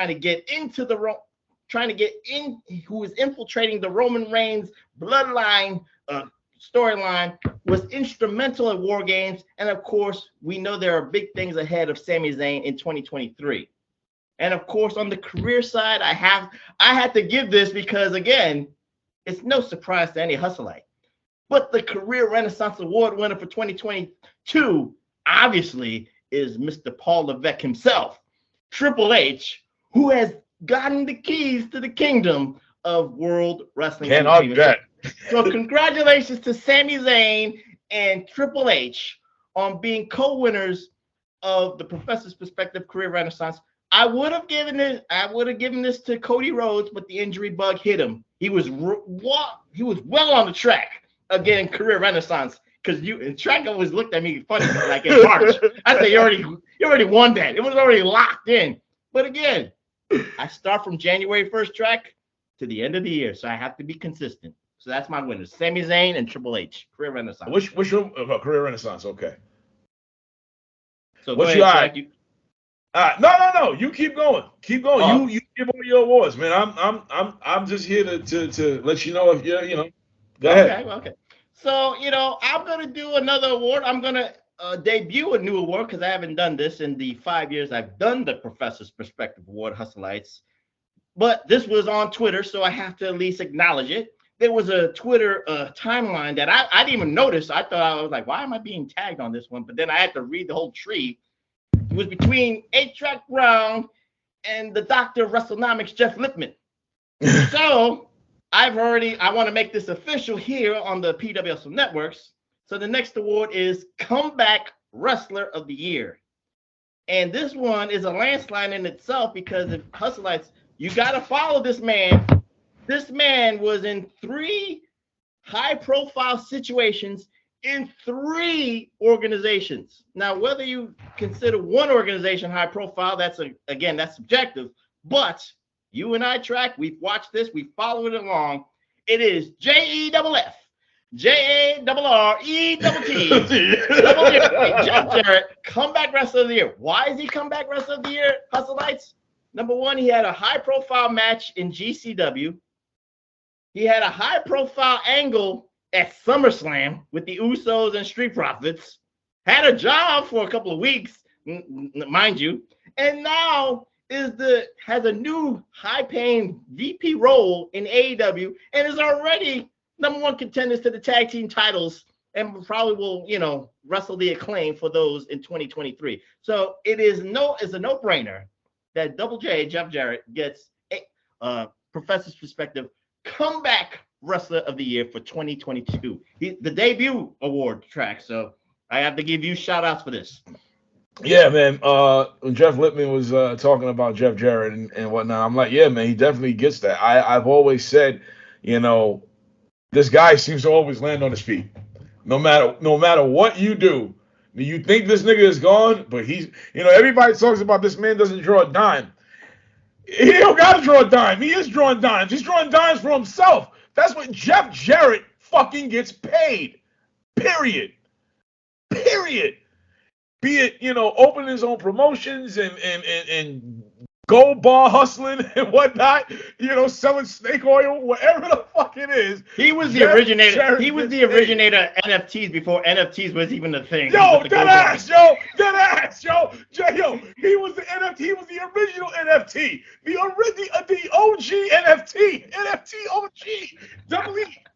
is infiltrating the Roman Reigns Bloodline storyline, was instrumental in War Games, and of course, we know there are big things ahead of Sami Zayn in 2023. And of course, on the career side, I had to give this because, again, it's no surprise to any hustleite. But the Career Renaissance Award winner for 2022, obviously, is Mr. Paul Levesque himself, Triple H, who has gotten the keys to the kingdom of World Wrestling. Can't argue that. So congratulations to Sami Zayn and Triple H on being co-winners of the Professor's Perspective Career Renaissance. I would have given this to Cody Rhodes, but the injury bug hit him. He was well on the track of getting Career Renaissance, because Track always looked at me funny like in March. I said, you already won that. It was already locked in. But again, I start from January 1st, Track, to the end of the year, so I have to be consistent. So that's my winners: Sami Zayn and Triple H. Career Renaissance. Which your Career Renaissance? Okay. So what's your eye? No. You keep going. Keep going. Oh. You give all your awards, man. I'm just here to let you know if you're. Go ahead. Okay. So I'm gonna do another award. I'm gonna debut a new award because I haven't done this in the 5 years I've done the Professor's Perspective Award, Hustleites. But this was on Twitter, so I have to at least acknowledge it. There was a Twitter timeline that I didn't even notice. I was like, why am I being tagged on this one? But then I had to read the whole tree. It was between 8-Track Brown and the Doctor of WrestleNomics, Jeff Lipman. So I want to make this official here on the PWHustle Networks. So the next award is Comeback Wrestler of the Year. And this one is a landslide in itself because if Hustleites, you got to follow this man. This man was in 3 high-profile situations in 3 organizations. Now, whether you consider one organization high-profile, that's subjective. But you and I, Track, we've watched this, we followed it along. It is JEFF, JARRETT. Double J, Jeff Jarrett, comeback wrestler of the year. Why is he comeback wrestler of the year, Hustleites? Number one, he had a high-profile match in GCW. He had a high-profile angle at SummerSlam with the Usos and Street Profits. Had a job for a couple of weeks, mind you, and now has a new high-paying VP role in AEW and is already number one contenders to the tag team titles and probably will, wrestle the Acclaim for those in 2023. So it's a no-brainer that Double J, Jeff Jarrett, gets a Professor's Perspective comeback wrestler of the year for 2022. The debut award track. So I have to give you shout outs for this. Yeah, man. When Jeff Lippman was talking about Jeff Jarrett and whatnot, I'm like, yeah, man, he definitely gets that. I've always said, this guy seems to always land on his feet. No matter what you do. You think this nigga is gone, but he's, everybody talks about this man doesn't draw a dime. He don't got to draw a dime. He is drawing dimes. He's drawing dimes for himself. That's what Jeff Jarrett fucking gets paid. Period. Be it, opening his own promotions and gold bar hustling and whatnot, selling snake oil, whatever the fuck it is. He was the originator. He was the originator of NFTs before NFTs was even a thing. Yo, dead ass, yo. He was the NFT. He was the original NFT. The OG NFT. NFT OG.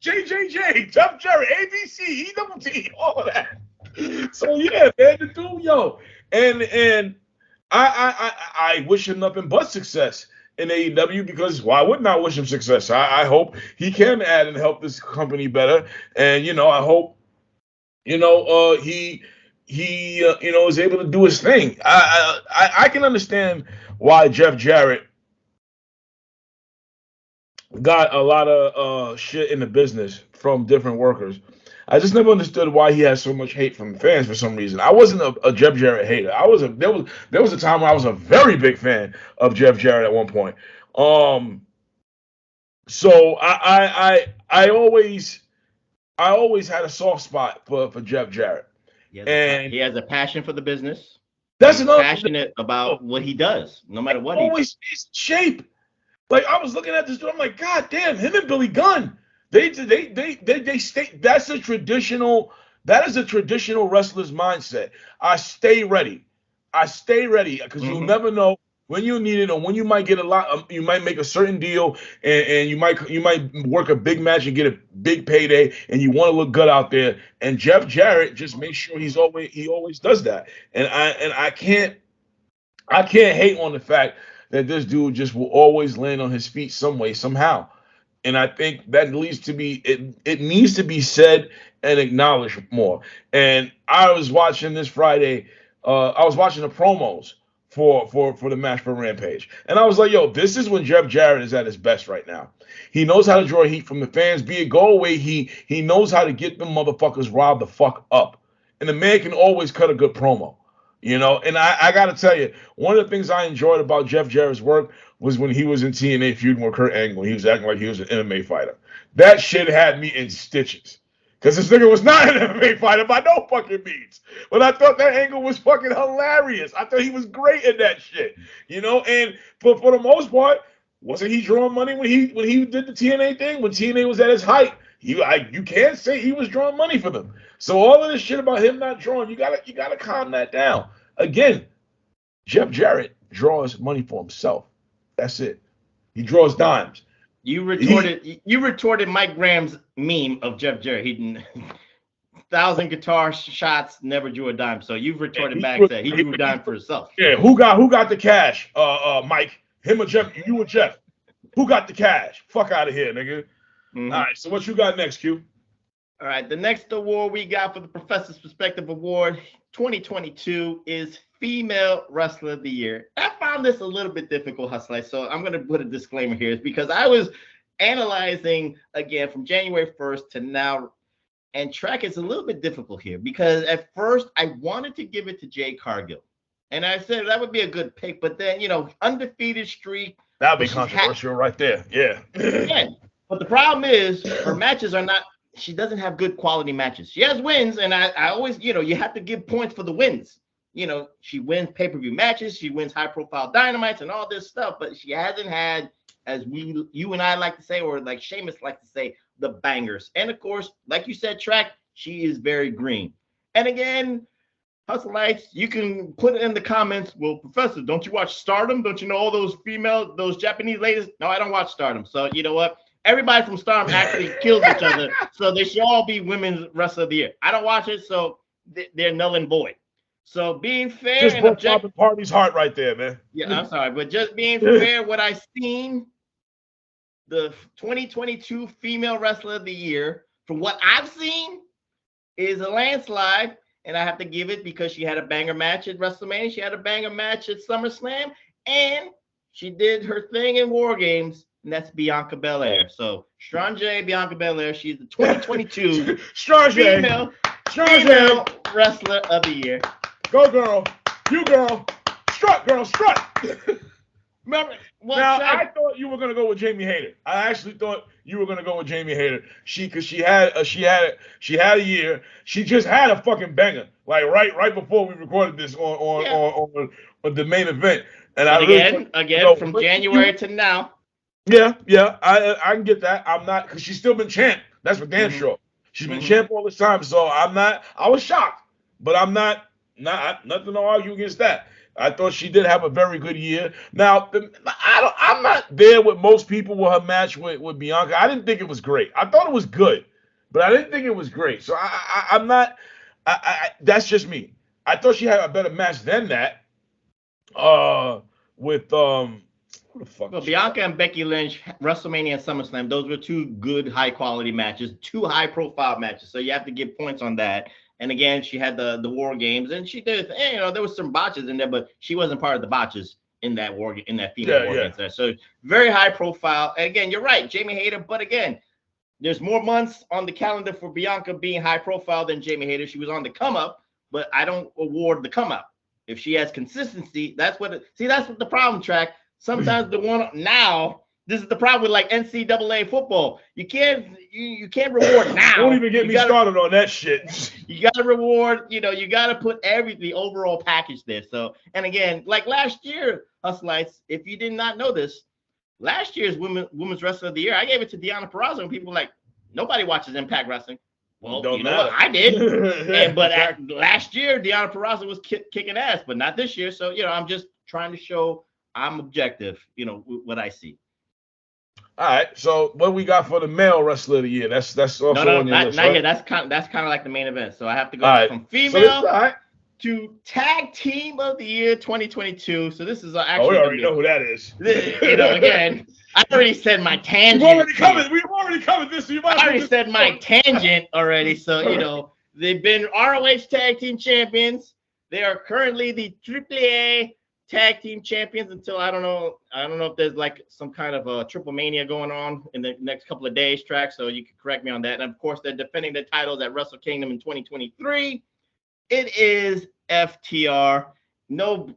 JJJ, Jeff Jarrett, ABC, EWT, all of that. So yeah, man, the dude, yo, and I wish him nothing but success in AEW because why wouldn't I wish him success? I hope he can add and help this company better, and I hope he is able to do his thing. I can understand why Jeff Jarrett got a lot of shit in the business from different workers. I just never understood why he had so much hate from fans for some reason. I wasn't a Jeff Jarrett hater. There was a time where I was a very big fan of Jeff Jarrett at one point. So I always had a soft spot for Jeff Jarrett. He has a passion for the business. He's passionate about what he does, no matter what. Always stays in shape. Like I was looking at this dude, I'm like, God damn, him and Billy Gunn. They stay. That is a traditional wrestler's mindset. I stay ready because you'll never know when you need it or when you might get a lot. You might make a certain deal and you might work a big match and get a big payday and you want to look good out there. And Jeff Jarrett just makes sure he always does that. And I can't hate on the fact that this dude just will always land on his feet some way somehow. And I think that needs to be it needs to be said and acknowledged more. And I was watching this Friday. I was watching the promos for the match for Rampage, and I was like, "Yo, this is when Jeff Jarrett is at his best right now. He knows how to draw heat from the fans. Be it go away, he knows how to get them motherfuckers riled the fuck up. And the man can always cut a good promo." And I got to tell you, one of the things I enjoyed about Jeff Jarrett's work was when he was in TNA feuding with Kurt Angle. He was acting like he was an MMA fighter. That shit had me in stitches. Because this nigga was not an MMA fighter by no fucking means. But I thought that Angle was fucking hilarious. I thought he was great at that shit. And for the most part, wasn't he drawing money when he did the TNA thing? When TNA was at its height, you can't say he was drawing money for them. So all of this shit about him not drawing, you gotta calm that down. Again, Jeff Jarrett draws money for himself. That's it. He draws dimes. You retorted Mike Graham's meme of Jeff Jarrett. He 1,000 guitar shots, never drew a dime. So you've retorted back that he drew a dime for himself. Yeah, who got the cash? Mike, him or Jeff? You or Jeff? Who got the cash? Fuck out of here, nigga. Mm-hmm. All right, so what you got next, Q? All right, the next award we got for the Professor's Perspective Award 2022 is Female Wrestler of the Year. I found this a little bit difficult, Hustler, so I'm going to put a disclaimer here because I was analyzing, again, from January 1st to now, and track is a little bit difficult here because at first I wanted to give it to Jade Cargill, and I said that would be a good pick, but then, undefeated streak. That would be controversial right there, yeah. But the problem is her matches are not she doesn't have good quality matches. She has wins, and I always, you have to give points for the wins. She wins pay-per-view matches, she wins high-profile dynamites and all this stuff, but she hasn't had, as you and I like to say, or like Sheamus like to say, the bangers. And of course, like you said, Track, she is very green. And again, Hustleites, you can put it in the comments. Well, Professor, don't you watch Stardom? Don't you know all those Japanese ladies? No, I don't watch Stardom. So you know what? Everybody from Stardom actually kills each other, so they should all be women's wrestler of the year. I don't watch it, so they're null and void. So being fair just and objective. Party's heart right there, man. Yeah, I'm sorry, but just being fair, what I've seen, the 2022 female wrestler of the year, from what I've seen, is a landslide, and I have to give it because she had a banger match at WrestleMania, she had a banger match at SummerSlam, and she did her thing in War Games. And that's Bianca Belair. So, Strange Bianca Belair, she's the 2022 female wrestler of the year. Go, girl. You, girl. Strut, girl. Strut. Remember, I thought you were gonna go with Jamie Hayter. I actually thought you were gonna go with Jamie Hayter. Because she had a year. She just had a fucking banger. Like right before we recorded this on the main event. And again, from January to now. Yeah, I can get that. I'm not, because she's still been champ. That's for damn sure. She's been champ all this time, so I was shocked, but I'm not nothing to argue against that. I thought she did have a very good year. Now, I'm not there with most people with her match with Bianca. I didn't think it was great. I thought it was good, but I didn't think it was great. So I'm not. That's just me. I thought she had a better match than that. With Who the fuck? Well, Bianca and Becky Lynch, WrestleMania and SummerSlam, those were two good, high-quality matches, two high-profile matches. So you have to give points on that. And again, she had the War Games, and she did. And, there was some botches in there, but she wasn't part of the botches in that female War Games there. So very high-profile. And again, you're right, Jamie Hayter. But again, there's more months on the calendar for Bianca being high-profile than Jamie Hayter. She was on the come-up, but I don't award the come-up. If she has consistency, that's what the problem, Track. Sometimes the one now, this is the problem with like NCAA football. You can't reward now. Don't even get me started on that shit. You got to reward, you got to put the overall package there. So, and again, like last year, Hustleites, if you did not know this, last year's Women's Wrestler of the Year, I gave it to Deonna Purrazzo, and people were like, nobody watches Impact Wrestling. Well, you know what? I did. But last year, Deonna Purrazzo was kicking ass, but not this year. So, I'm just trying to show I'm objective, what I see. All right. So what we got for the male wrestler of the year? That's also on your list, not right? yet. That's kind of like the main event. So I have to go from female to tag team of the year 2022. So this is actually. We already know who that is. Again, I already said my tangent. We've already covered this. So I already said my tangent already. So they've been ROH tag team champions. They are currently the AAA tag team champions until I don't know if there's like some kind of a triple mania going on in the next couple of days, Track, so you can correct me on that. And of course, they're defending the titles at Wrestle Kingdom in 2023. It is FTR. No,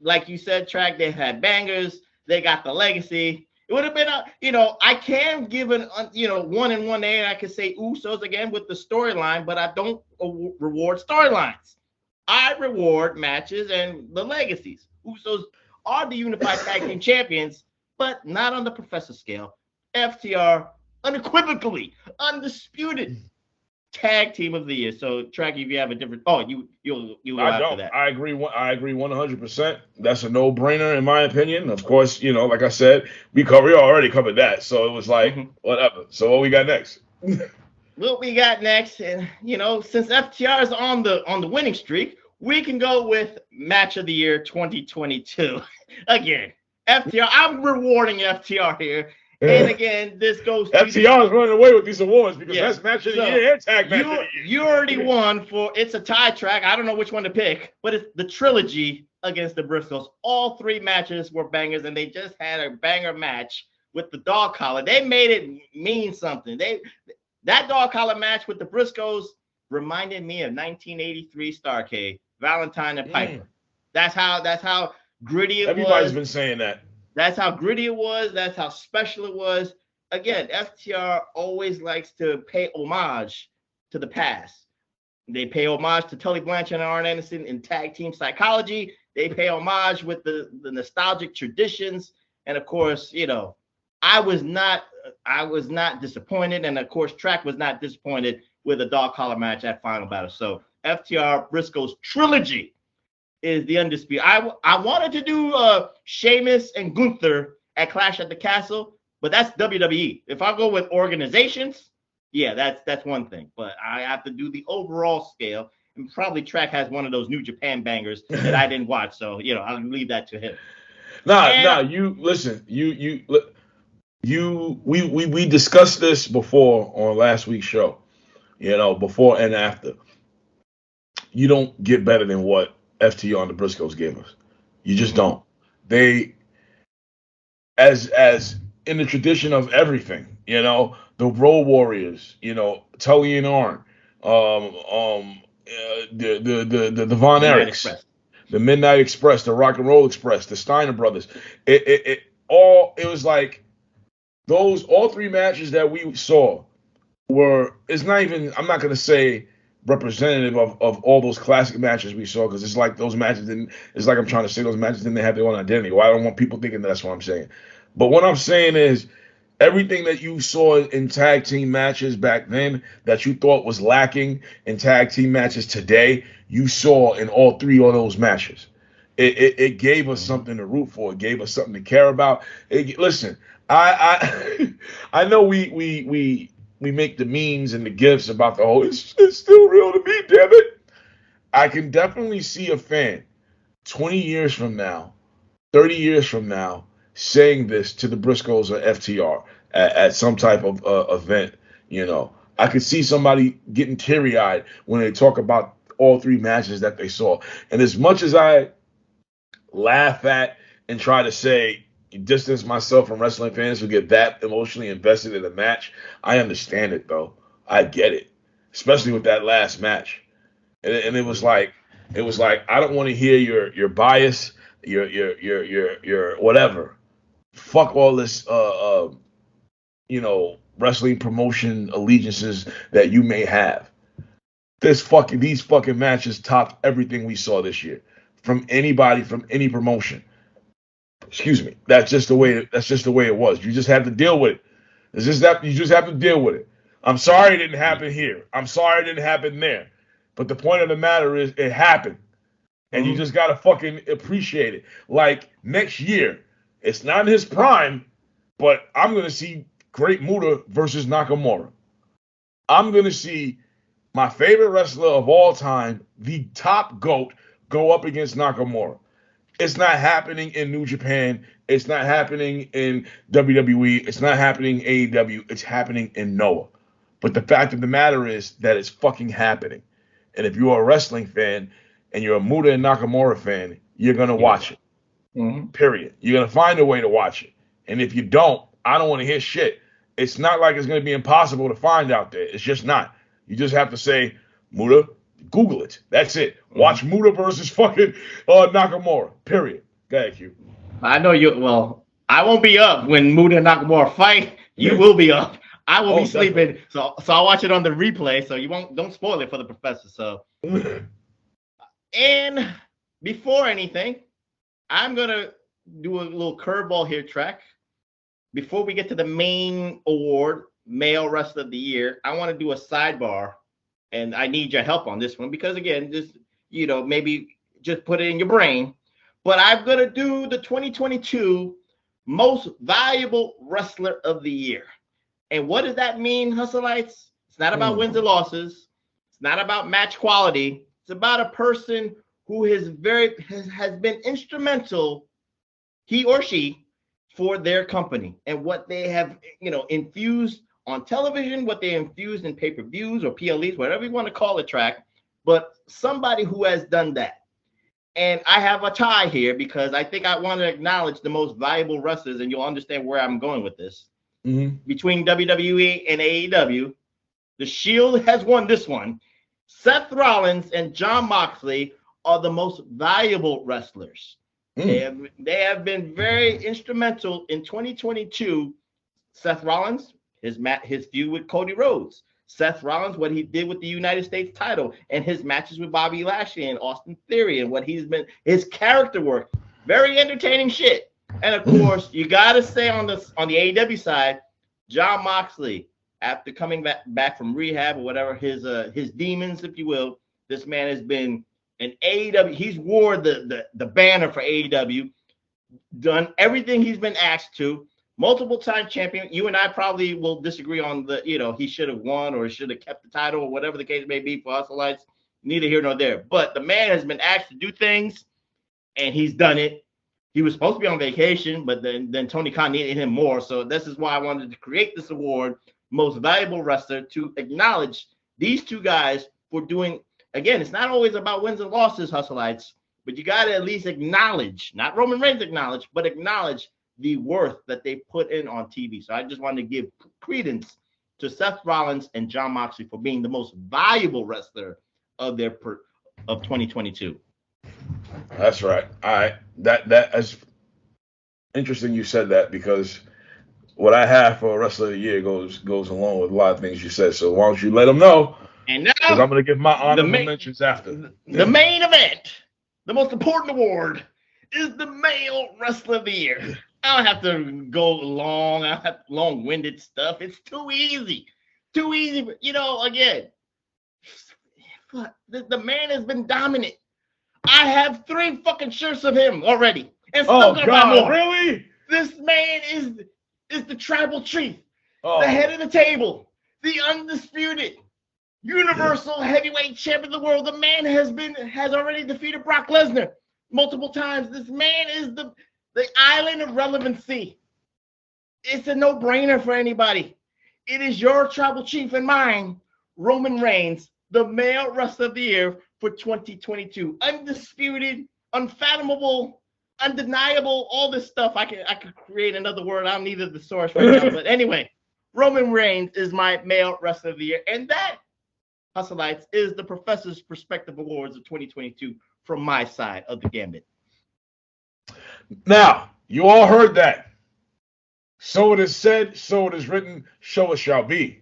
like you said, Track, they had bangers, they got the legacy. It would have been I can give an 1 and 1A, and I could say Usos again with the storyline, but I don't reward storylines. I reward matches and the legacies. Usos are the unified tag team champions, but not on the Professor scale. FTR, unequivocally, undisputed tag team of the year. So, Track, if you have a different, you'll after that. I agree 100%. That's a no-brainer in my opinion. Of course, like I said, we already covered that, so it was like whatever. So, what we got next? What we got next, and since FTR is on the winning streak, we can go with Match of the Year 2022. Again, FTR. I'm rewarding FTR here. And again, this goes to FTR is running away with these awards because that's Match of the Year and Tag Match of the Year. You already won it's a tie, Track. I don't know which one to pick, but it's the trilogy against the Briscoes. All three matches were bangers, and they just had a banger match with the dog collar. They made it mean something. That dog collar match with the Briscoes reminded me of 1983 Starrcade, Valentine and Piper. That's how gritty it was. Everybody's been saying that. That's how gritty it was. That's how special it was. again, FTR always likes to pay homage to the past. They pay homage to Tully Blanchard and Arn Anderson in tag team psychology. They pay homage with the nostalgic traditions. And of course, I was not disappointed. And of course, Track was not disappointed with a dog collar match at Final Battle. So FTR Briscoe's trilogy is the undisputed. I wanted to do Sheamus and Gunther at Clash at the Castle, but that's WWE. If I go with organizations, yeah, that's one thing. But I have to do the overall scale, and probably Track has one of those New Japan bangers that I didn't watch, so I'll leave that to him. You listen. We discussed this before on last week's show. Before and after. You don't get better than what FTR and the Briscoes gave us. You just don't. They, as in the tradition of everything, the Road Warriors, Tully and Arn, the Von Erichs, the Midnight Express, the Rock and Roll Express, the Steiner Brothers. It was like those all three matches that we saw it's not even, I'm not gonna say representative of all those classic matches we saw, because it's like those matches didn't, it's like I'm trying to say those matches didn't have their own identity. Well, I don't want people thinking that's what I'm saying. But what I'm saying is everything that you saw in tag team matches back then that you thought was lacking in tag team matches today, you saw in all three of those matches. It gave us something to root for. It gave us something to care about. Listen, I know we make the memes and the gifs about the whole, it's still real to me, damn it. I can definitely see a fan 20 years from now, 30 years from now, saying this to the Briscoes or FTR at some type of event. I could see somebody getting teary-eyed when they talk about all three matches that they saw. And as much as I laugh at and try to say, distance myself from wrestling fans who get that emotionally invested in a match, I understand it, though. I get it, especially with that last match. And it was like I don't want to hear your bias, your whatever. Fuck all this wrestling promotion allegiances that you may have. These fucking matches topped everything we saw this year from anybody, from any promotion. Excuse me. That's just the way it was. You just have to deal with it. You just have to deal with it. I'm sorry it didn't happen here. I'm sorry it didn't happen there. But the point of the matter is it happened. And you just gotta fucking appreciate it. Like next year, it's not in his prime, but I'm gonna see Great Muta versus Nakamura. I'm gonna see my favorite wrestler of all time, the top GOAT, go up against Nakamura. It's not happening in New Japan. It's not happening in WWE. It's not happening in AEW. It's happening in Noah. But the fact of the matter is that it's fucking happening. And if you're a wrestling fan and you're a Muta and Nakamura fan, you're going to watch it. Period. You're going to find a way to watch it. And if you don't, I don't want to hear shit. It's not like it's going to be impossible to find out there. It's just not. You just have to say, Muta, Google it. That's it. Watch Muta versus fucking Nakamura. Period. Go ahead, Q. I know you. Well, I won't be up when Muta and Nakamura fight. You will be up. I will be sleeping. So I'll watch it on the replay. So don't spoil it for the professor. So, and before anything, I'm gonna do a little curveball here, Track. Before we get to the main award, Male Wrestler of the Year, I want to do a sidebar. And I need your help on this one because, again, just, maybe just put it in your brain. But I'm going to do the 2022 Most Valuable Wrestler of the Year. And what does that mean, Hustleites? It's not about wins and losses. It's not about match quality. It's about a person who has been instrumental, he or she, for their company and what they have, infused on television, what they infused in pay-per-views or PLEs, whatever you want to call it, Track, but somebody who has done that. And I have a tie here because I think I want to acknowledge the most valuable wrestlers, and you'll understand where I'm going with this. Between WWE and AEW, the Shield has won this one. Seth Rollins and Jon Moxley are the most valuable wrestlers. They have been very instrumental in 2022 Seth Rollins, his feud with Cody Rhodes. Seth Rollins, what he did with the United States title, and his matches with Bobby Lashley and Austin Theory, and what his character work. Very entertaining shit. And of course, you gotta say on the AEW side, Jon Moxley, after coming back from rehab or whatever, his demons, if you will, this man has been an AEW. He's wore the banner for AEW, done everything he's been asked to. Multiple time champion. You and I probably will disagree on he should have won or should have kept the title or whatever the case may be for Hustleites. Neither here nor there. But the man has been asked to do things, and he's done it. He was supposed to be on vacation, but then Tony Khan needed him more. So this is why I wanted to create this award, Most Valuable Wrestler, to acknowledge these two guys for doing, again, it's not always about wins and losses, Hustleites, but you got to at least acknowledge, not Roman Reigns acknowledge, but acknowledge the worth that they put in on TV. So I just wanted to give credence to Seth Rollins and Jon Moxley for being the most valuable wrestler of 2022. That's right. All right. That is interesting you said that, because what I have for Wrestler of the Year goes along with a lot of things you said. So why don't you let them know? And now, because I'm going to give my honorable mentions after. The main event, the most important award, is the Male Wrestler of the Year. I don't have to go long. I don't have long-winded stuff. It's too easy. Too easy. But, again, the man has been dominant. I have 3 fucking shirts of him already. And still gonna buy more. Really? This man is the tribal chief, the head of the table, the undisputed universal heavyweight champion of the world. The man has already defeated Brock Lesnar multiple times. This man is the island of relevancy. It's a no-brainer for anybody. It is your tribal chief and mine, Roman Reigns, the Male Wrestler of the Year for 2022. Undisputed, unfathomable, undeniable, all this stuff. I could create another word. I don't need the source right now. But anyway, Roman Reigns is my Male Wrestler of the Year. And that, Hustleites, is the Professor's Perspective Awards of 2022 from my side of the gambit. Now, you all heard that. So it is said, so it is written, so it shall be.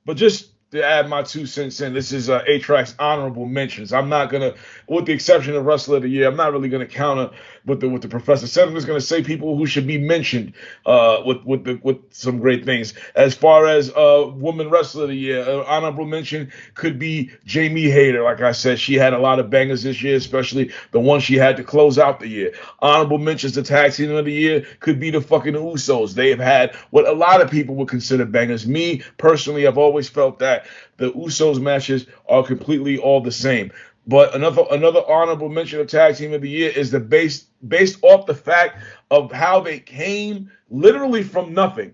But just to add my 2 cents in, this is A-Track's honorable mentions. I'm not going to, with the exception of Wrestler of the Year, I'm not really going to counter what the professor said. I'm just going to say people who should be mentioned with some great things. As far as Woman Wrestler of the Year, honorable mention could be Jamie Hayter. Like I said, she had a lot of bangers this year, especially the one she had to close out the year. Honorable mentions, the Tag Team of the Year could be the fucking Usos. They have had what a lot of people would consider bangers. Me, personally, I've always felt that the Usos matches are completely all the same. But another honorable mention of Tag Team of the Year is based off the fact of how they came literally from nothing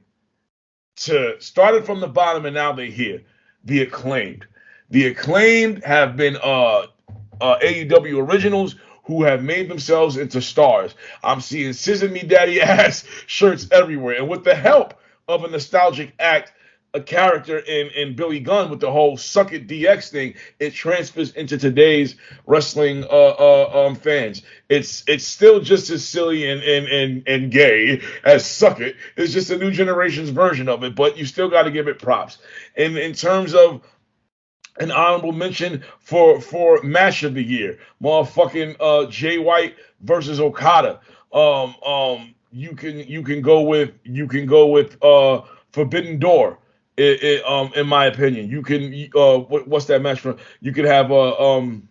to started from the bottom, and now they're here. The Acclaimed. The Acclaimed have been AEW originals who have made themselves into stars. I'm seeing Scissor Me Daddy Ass shirts everywhere, and with the help of a nostalgic act, a character in Billy Gunn with the whole Suck It DX thing, it transfers into today's wrestling fans. It's still just as silly and gay as Suck It. It's just a new generation's version of it, but you still got to give it props. And in terms of an honorable mention for match of the year, motherfucking Jay White versus Okada. You can go with Forbidden Door. In my opinion, you can what's that match from? You could have who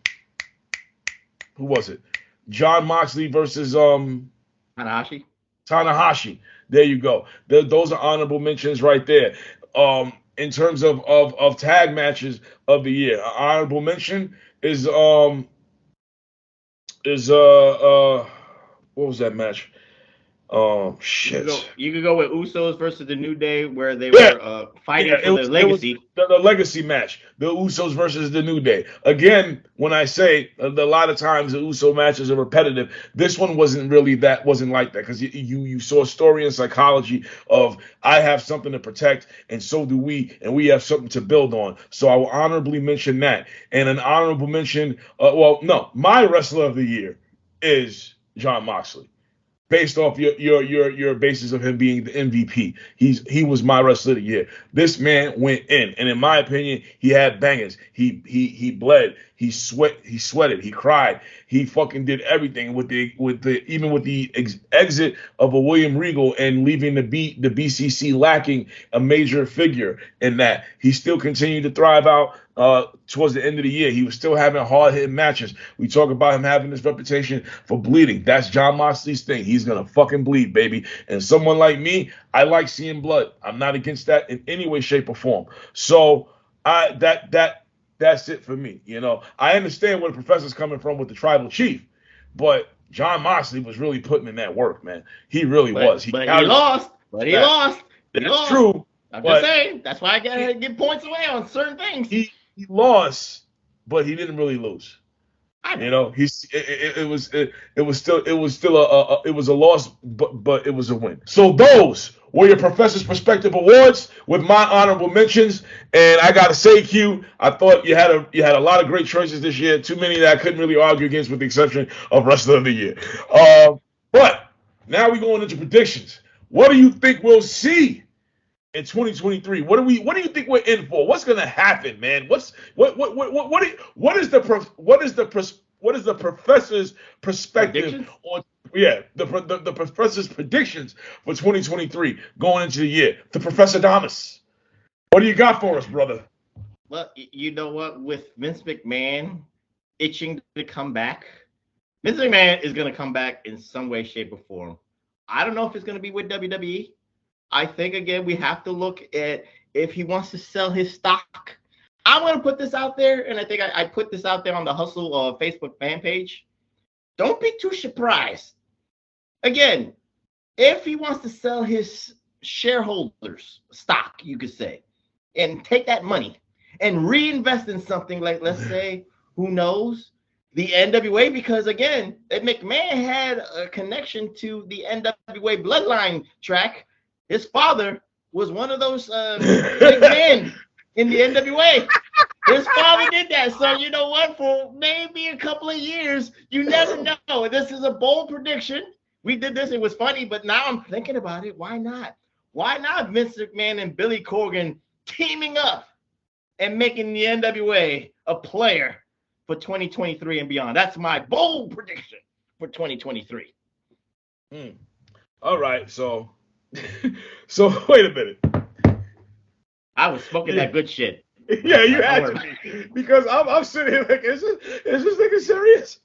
was it? Jon Moxley versus Tanahashi. There you go. Those are honorable mentions right there. In terms of tag matches of the year, an honorable mention is what was that match? Shit. You could go with Usos versus the New Day, where they were fighting for the legacy. The legacy match. The Usos versus the New Day. Again, when I say a lot of times the Uso matches are repetitive, this one wasn't like that, because you saw story and psychology of I have something to protect, and so do we, and we have something to build on. So I will honorably mention that. And an honorable mention, my Wrestler of the Year is Jon Moxley. based off your basis of him being the MVP. He was my wrestler of the year. This man went in, and in my opinion, he had bangers. He bled. He sweated. He cried. He fucking did everything with the even with the exit of a William Regal and leaving the BCC lacking a major figure in that. He still continued to thrive out towards the end of the year. He was still having hard-hitting matches. We talk about him having this reputation for bleeding. That's Jon Moxley's thing. He's going to fucking bleed, baby. And someone like me, I like seeing blood. I'm not against that in any way, shape, or form. So that's it for me. You know, I understand where the professor's coming from with the tribal chief, but Jon Moxley was really putting in that work, man. He really was. He lost. But he lost. That's true. I'm just saying. That's why I gotta get points away on certain things. He lost, but he didn't really lose. You know, it was a loss, but it was a win. So those were your Professor's Perspective Awards with my honorable mentions. And I gotta say, Q, I thought you had a lot of great choices this year. Too many that I couldn't really argue against, with the exception of Wrestler of the Year. But now we're going into predictions. What do you think we'll see in 2023? What do you think we're in for? What's gonna happen, man? What is the professor's perspective on the professor's predictions for 2023 going into the year? The Professor Damas, what do you got for us, brother? Well, you know what? With Vince McMahon itching to come back, Vince McMahon is gonna come back in some way, shape, or form. I don't know if it's gonna be with WWE. I think, again, we have to look at if he wants to sell his stock. I'm going to put this out there, and I think I put this out there on the Hustle Facebook fan page. Don't be too surprised. Again, if he wants to sell his shareholders stock, you could say, and take that money and reinvest in something like, let's say, who knows, the NWA, because, again, McMahon had a connection to the NWA bloodline track. His father was one of those big men in the NWA. His father did that. So you know what? For maybe a couple of years, you never know. This is a bold prediction. We did this. It was funny, but now I'm thinking about it. Why not? Why not Vince McMahon and Billy Corgan teaming up and making the NWA a player for 2023 and beyond? That's my bold prediction for 2023. All right. So wait a minute. I was smoking that good shit. Yeah, you had to be, because I'm sitting here like, is this nigga serious?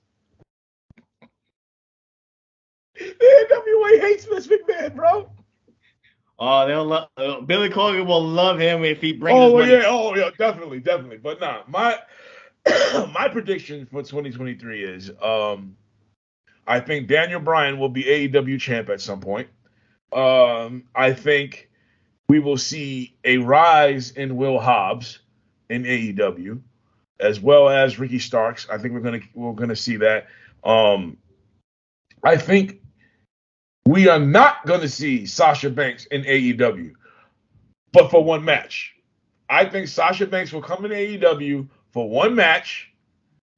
The NWA hates Vince McMahon, bro. Oh, they'll love Billy Corgan will love him if he brings his money. Yeah, definitely. But nah, my prediction for 2023 is I think Daniel Bryan will be AEW champ at some point. I think we will see a rise in Will Hobbs in AEW, as well as Ricky Starks. I think we're gonna see that. I think we are not gonna see Sasha Banks in AEW, but for one match. I think Sasha Banks will come in AEW for one match,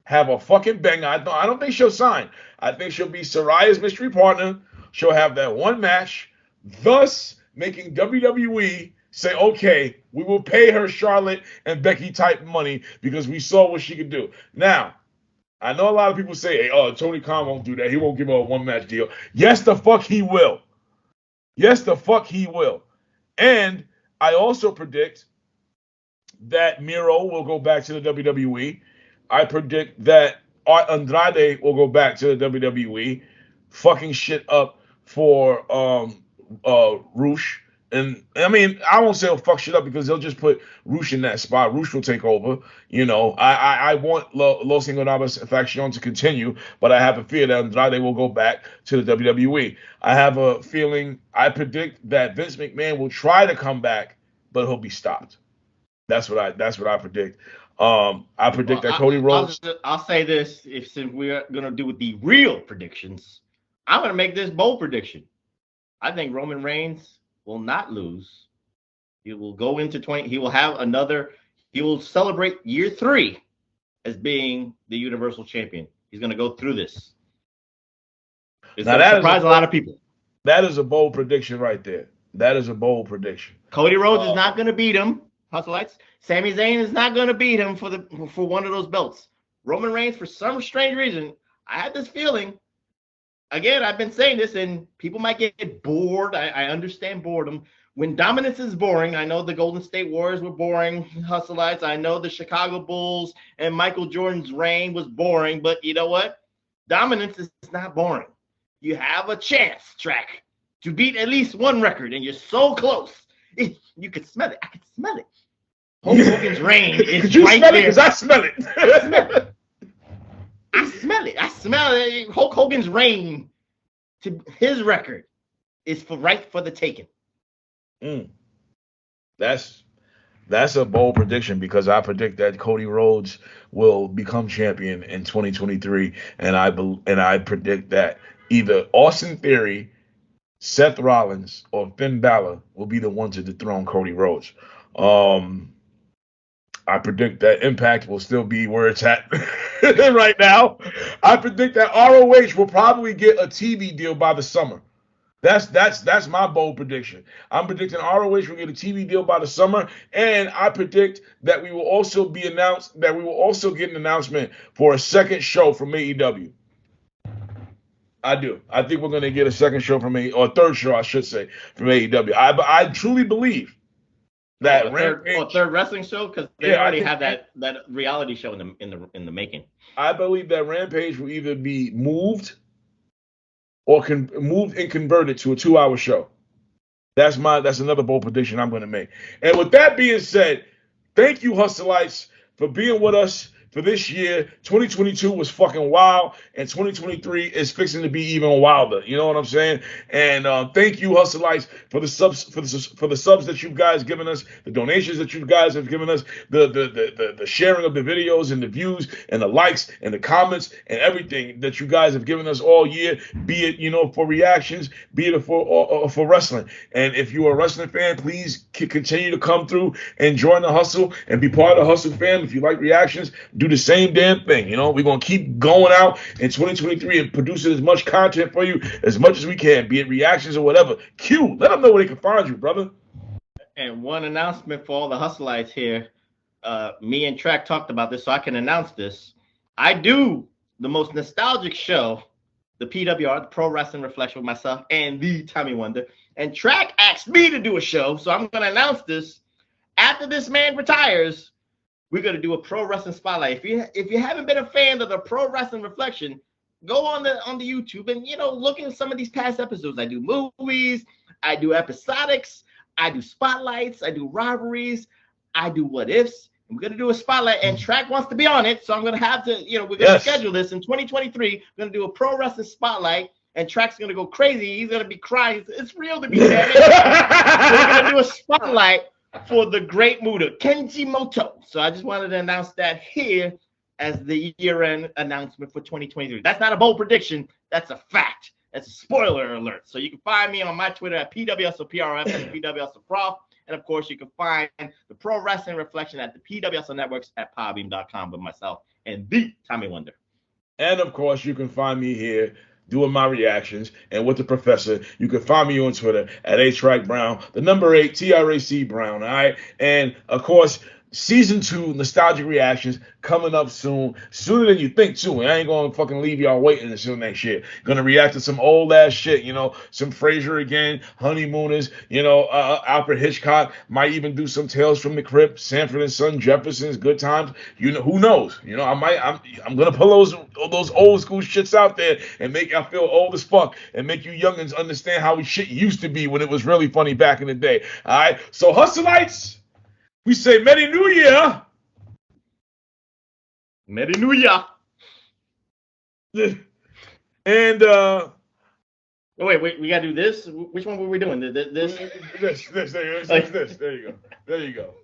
have a fucking banger. I don't think she'll sign. I think she'll be Saraya's mystery partner. She'll have that one match, thus making WWE say, okay, we will pay her Charlotte and Becky type money because we saw what she could do. Now, I know a lot of people say, hey, oh, Tony Khan won't do that. He won't give her a one-match deal. Yes, the fuck he will. Yes, the fuck he will. And I also predict that Miro will go back to the WWE. I predict that Andrade will go back to the WWE, fucking shit up for Roosh. And I mean, I won't say he'll fuck shit up because they'll just put Roosh in that spot. Roosh will take over. You know, I want Los Ingobernables faction to continue, but I have a fear that Andrade will go back to the WWE. I have a feeling, I predict that Vince McMahon will try to come back, but he'll be stopped. That's what I predict. I predict that Cody Rhodes. I'll say this: since we're gonna do with the real predictions, I'm gonna make this bold prediction. I think Roman Reigns will not lose. He will go into 20. He will have another. He will celebrate year 3 as being the Universal Champion. He's gonna go through this. It's going to surprise a lot of people. That is a bold prediction right there. That is a bold prediction. Cody Rhodes is not going to beat him. Hustleites. Sami Zayn is not going to beat him for one of those belts. Roman Reigns, for some strange reason, I had this feeling. Again, I've been saying this, and people might get bored. I understand boredom. When dominance is boring, I know the Golden State Warriors were boring, Hustleites. I know the Chicago Bulls and Michael Jordan's reign was boring, but you know what? Dominance is not boring. You have a chance, Track, to beat at least one record, and you're so close. You can smell it. I can smell it. Hulk Hogan's reign is right there. Because I smell it. I smell it. I smell it. Hulk Hogan's reign to his record is right for the taking. That's a bold prediction, because I predict that Cody Rhodes will become champion in 2023, and I predict that either Austin Theory, Seth Rollins, or Finn Balor will be the one to dethrone Cody Rhodes. I predict that Impact will still be where it's at right now. I predict that ROH will probably get a TV deal by the summer. That's my bold prediction. I'm predicting ROH will get a TV deal by the summer, and I predict that we will also get an announcement for a second show from AEW. I do. I think we're going to get a second show from or third show, I should say, from AEW. I truly believe that third wrestling show, because they already have that reality show in the making. I believe that Rampage will either be moved or moved and converted to a 2-hour show. That's another bold prediction I'm going to make. And with that being said, thank you, Hustleites, for being with us for this year. 2022 was fucking wild, and 2023 is fixing to be even wilder. You know what I'm saying? And thank you, Hustleites, for the subs that you guys given us, the donations that you guys have given us, the sharing of the videos and the views and the likes and the comments and everything that you guys have given us all year. Be it for reactions, be it for wrestling. And if you're a wrestling fan, please continue to come through and join the hustle and be part of the hustle fam. If you like reactions, do the same damn thing. We're going to keep going out in 2023 and producing as much content for you as much as we can, be it reactions or whatever. Q, let them know where they can find you, brother. And one announcement for all the Hustleites here. Me and Track talked about this, so I can announce this. I do the most nostalgic show, the PWR, the Pro Wrestling Reflection, with myself and the Tommy Wonder. And Track asked me to do a show, so I'm going to announce this. After this man retires, we're going to do a Pro Wrestling Spotlight. If you haven't been a fan of the Pro Wrestling Reflection, go on the YouTube and look at some of these past episodes. I do movies, I do episodics, I do spotlights, I do rivalries, I do what ifs. We're going to do a spotlight, and Track wants to be on it, so I'm going to have to, we're going to schedule this in 2023. We're going to do a Pro Wrestling Spotlight, and Track's going to go crazy. He's going to be crying. It's real to me, damn it. We're going to do a spotlight for the Great Muta, Kenji Moto. So I just wanted to announce that here as the year-end announcement for 2023. That's not a bold prediction. That's a fact. That's a spoiler alert. So you can find me on my Twitter at PWHustle, PRF, and PWHustle Prof. And, of course, you can find the Pro Wrestling Reflection at the PWHustle Networks at podbeam.com with myself and the Tommy Wonder. And, of course, you can find me here doing my reactions, and with the professor. You can find me on Twitter at @ATrackBrown, the number 8, TRAC Brown, all right? And, of course, Season 2, Nostalgic Reactions, coming up soon. Sooner than you think, too. And I ain't going to fucking leave y'all waiting until next year. Going to react to some old-ass shit, some Frasier again, Honeymooners, Alfred Hitchcock. Might even do some Tales from the Crypt, Sanford & Son, Jefferson's, Good Times. Who knows? I'm going to pull those old school shits out there and make y'all feel old as fuck and make you youngins understand how shit used to be when it was really funny back in the day. All right? So, Hustleites, we say Merry New Year. Merry New Year. And wait, we gotta do this. Which one were we doing? This. There you go.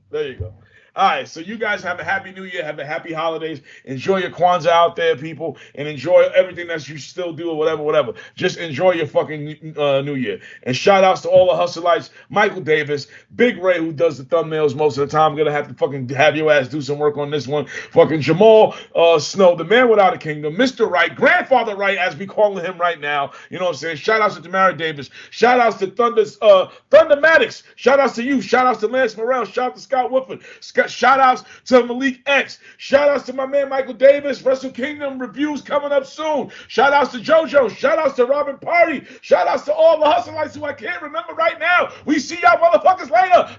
All right, so you guys have a happy new year, have a happy holidays. Enjoy your Kwanzaa out there, people, and enjoy everything that you still do or whatever. Just enjoy your fucking new year. And shout outs to all the hustleites, Michael Davis, Big Ray, who does the thumbnails most of the time. I'm gonna have to fucking have your ass do some work on this one. Fucking Jamal Snow, the man without a kingdom, Mr. Wright, Grandfather Wright, as we calling him right now. You know what I'm saying? Shout outs to Tamara Davis. Shout outs to Thundermatics. Shout outs to you. Shout outs to Lance Morrell. Shout out to Scott Woodford. Shout outs to Malik X. Shout outs to my man Michael Davis. Wrestle Kingdom reviews coming up soon. Shout outs to JoJo. Shout outs to Robin Party. Shout outs to all the hustleites who I can't remember right now. We see y'all motherfuckers later.